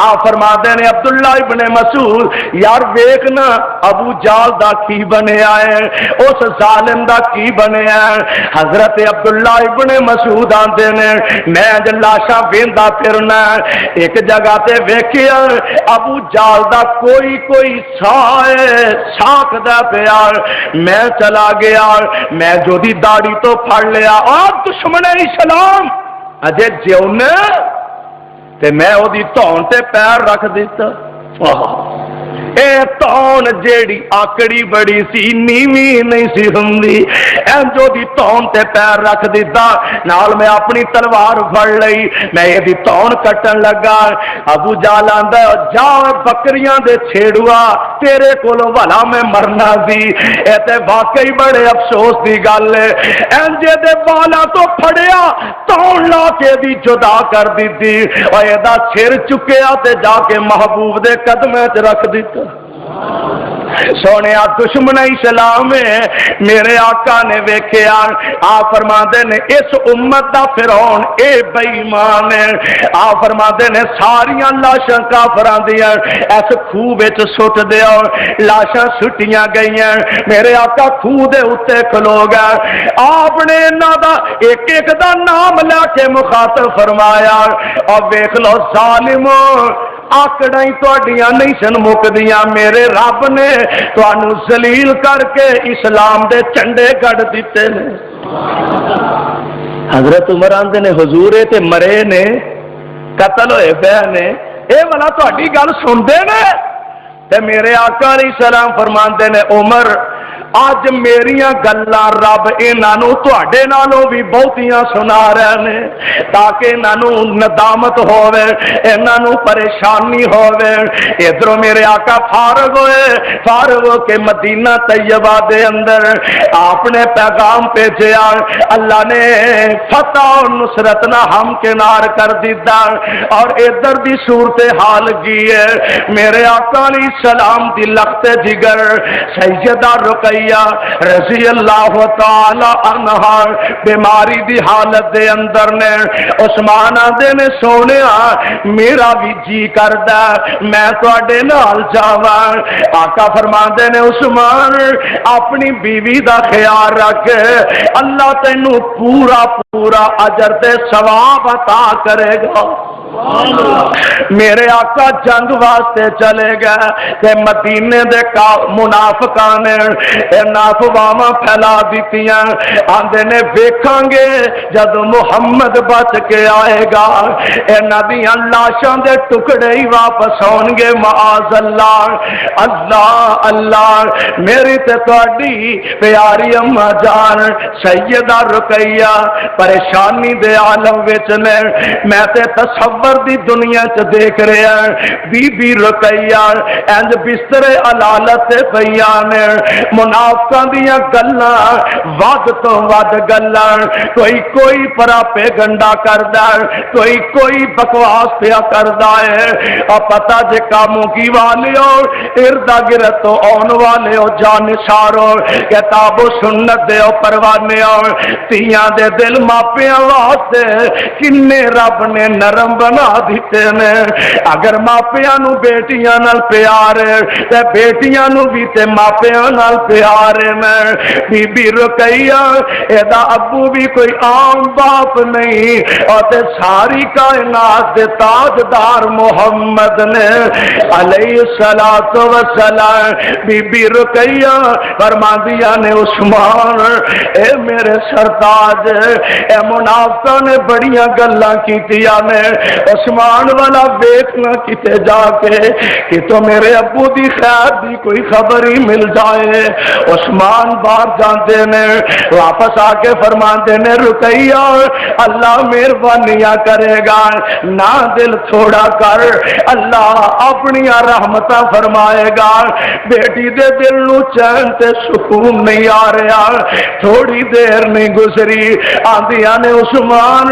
A: آپ فرماندے نے عبداللہ ابن مسعود یار ویکھ نا ابو جال دا کی بنیا ہے اس ظالم دا کی بنیا ہے. حضرت عبداللہ ابن مسعود آندے نے میں اج لاشاں ویندا پھرنا ایک جگہ تے ویکھیا ابو جال دا کوئی ساکھ دا پیا. میں چلا گیا میں جو دی داڑھی تو پھڑ لیا اور دشمن اسلام اجے جیونا تے میں او دی تون تے پیر رکھ دیتا. اے تون جیڑی آکڑی بڑی سی نیوی نہیں سی ہوندی جو دی تون تے پیر رکھ دیتا. نال میں اپنی تلوار پھڑ لئی میں یہ دی تون کٹن لگا. ابو جال آندا جا بکریاں دے چھیڑوا تیرے کولوں بھلا میں مرنا سی. اے تے واقعی بڑے افسوس دی گل ہے. انجے دے بالاں تو پھڑیا تون لا کے دی جدا کر دیتی اور اے دا سر چکیا تے جا کے محبوب دے قدمیں چ رکھ دیتا. سونے دشمن اسلام میرے آقا نے ویکھیا آپ فرماندے نے اس امت دا فرعون اے بے ایمان ہے. آپ فرماندے نے ساریاں لاشاں کافراں دیاں اس خوہ وچ سٹ دیو. لاشاں سٹیاں گئیاں میرے آقا خوہ دے اوتے کھلو گئے. آپ نے انہاں دا ایک ایک دا نام لے کے مخاطب فرمایا اور ویکھ لو ظالمو آکڑاں تہاڈیاں نہیں سن مکدیاں میرے رب نے تانوں ذلیل کر کے اسلام دے جھنڈے گڑ دیتے نے. حضرت عمر آندے نے حضور تے مرے نے قتل ہوئے پے نے اے والا تہاڈی گل سن دے نے تے میرے آقا علیہ السلام فرماندے نے عمر اج میریاں گلاں رب انہاں نوں تہاڈے نالوں بھی بہتیاں سنا رہے نے تاکہ انہاں نوں ندامت ہووے انہاں نوں پریشانی ہووے ادھروں میرے آقا فارغ ہو کے مدینہ طیبہ دے اندر آپ نے پیغام بھیجا اللہ نے فتح اور نصرت نہ ہم کنار کر دیتا اور ادھر دی صورتحال کی ہے میرے آقا علیہ السلام دی لخت جگر سیدہ رقیہ رضی اللہ تعالی عنہا بیماری دی حالت دے اندر نے عثمان آدھے نے سونیا میرا بھی جی کردا میں تواڈے نال جاواں آقا فرماندے نے عثمان اپنی بیوی دا خیال رکھ اللہ تینوں پورا پورا اجر تے ثواب عطا کرے گا میرے آقا جنگ واسطے چلے گئے تے مدینے دے منافقاں نے افواہاں پھیلا دتیاں آندے نے ویکھاں گے جد محمد بچ کے آئے گا انہاں دیاں لاشاں دے ٹکڑے ہی واپس آن گے معاذ اللہ اللہ اللہ میری تے تہاڈی پیاری اما جان سیدہ رقیہ پریشانی دے عالم وچ نے میں تے تصور دی دنیا چ دیکھ رہے ہیں بی بی رقیہ انج بستر علالت تے بیان منافقاں دیاں گلاں ود تو ود گلاں کوئی پراپے گنڈا کردا کوئی بکواس پیا کردا ہے اور پتہ جے کاموں کی والیو اردا گرد تو آن والے ہو جانسارو کتاب و سنت دے پروانے تیاں دے دل ماپیاں واسطے کنے رب نے نرم بنا دیتے نے اگر ماپیاں نو بیٹیاں نال پیار تے بیٹیاں نو بھی تے ماپیاں نال پیار میں بی بی رقیہ ایدا ابو بھی کوئی عام باپ نہیں اور تے ساری کائنات دے تاجدار محمد نے علیہ الصلوۃ والسلام بی بی رقیہ فرماندیاں نے عثمان اے میرے سرتاج اے منافقاں نے بڑیاں گلاں کیتیاں نے عثمان والا دیکھنا کتے جا کے کہ تو میرے ابو دی خیر دی کوئی خبر ہی مل جائے عثمان باہر جاندے نے واپس آ کے فرماندے نے رقیہ اللہ مہربانیاں کرے گا نہ دل تھوڑا کر اللہ اپنی رحمتاں فرمائے گا بیٹی دے دل نو چین تے سکون نہیں آ رہا تھوڑی دیر نہیں گزری آندیاں نے عثمان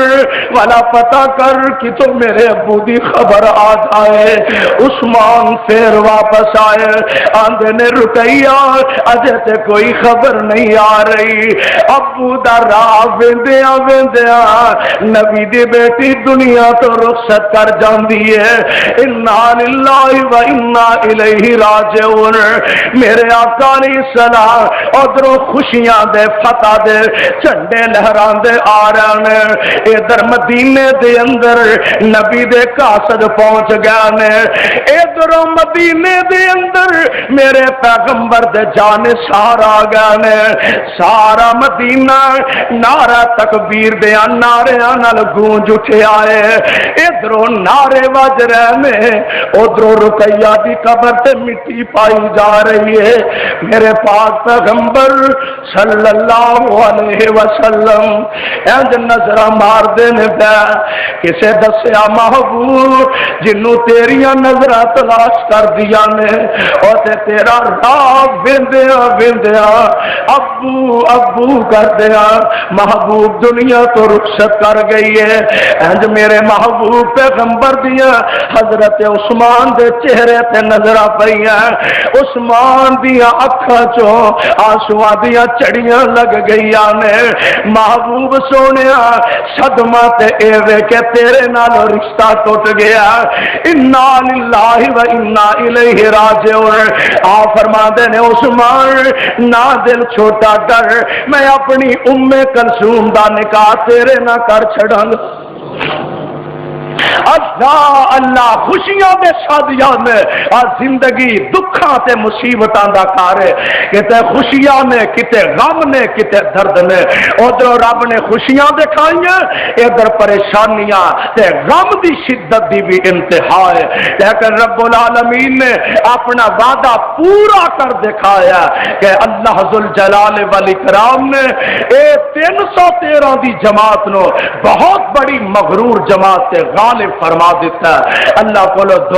A: والا پتہ کر کہ تو میرے ابو دی خبر آ جائے عثمان پھر واپس آئے آندے نے رقیہ اجے تے کوئی خبر نہیں آ رہی ابو دا راہ ویندیاں نبی دی بیٹی دنیا تو رخصت کر جاندی ہے انا للہ و انا الیہ راجعون میرے آقا علیہ السلام ادھروں خوشیاں دے فتح دے جھنڈے لہراندے آ رہے ہیں ادھر مدینے دے اندر نبی دے قاصد پہنچ گئے نے ادھروں مدینے دے اندر میرے پیغمبر دے جانثار آ گئے نے سارا مدینہ نعرہ تکبیر دے نعریاں نال گونج اٹھیا ہے ادھروں نعرے وج رہے نے ادھروں رقیہ دی قبر تے مٹی پائی جا رہی ہے میرے پاک پیغمبر صلی اللہ علیہ وسلم انج نظر مار دے نے کسے دسیا محبوب جنوں تیریاں نظراں تلاش کر دیا نے اور تے تیرا راہ ویندیاں ابو ابو کر دیا محبوب دنیا تو رخصت کر گئی ہے انج میرے محبوب پیغمبر دیا حضرت عثمان دے چہرے تے نظراں پئیاں عثمان دیا اکھاں چوں آنسواں دیا چڑیاں لگ گئیاں نے محبوب سونیا صدمہ تے اے وے کہ تیرے نال رشتہ ٹوٹ گیا انا للہ و انا الیہ راجعون آ فرما دے نے عثمان نہ دل چھوٹا کر میں اپنی ام کلثوم دا نکاح تیرے نہ کر چھڑاں
B: اللہ اللہ خوشیاں دے شادیاں نے زندگی دکھاں تے مصیبتاں دا کار ہے، کتے خوشیاں نے کتے غم نے کتے درد نے، ادھر رب نے خوشیاں دکھائیاں ادھر پریشانیاں تے غم دی شدت دی بھی انتہا ہے، لیکن رب العالمین نے اپنا وعدہ پورا کر دکھایا کہ اللہ ذوالجلال والاکرام نے اے 313 دی جماعت نو بہت بڑی مغرور جماعت تے غالب فرما دیتا ہے۔ اللہ کو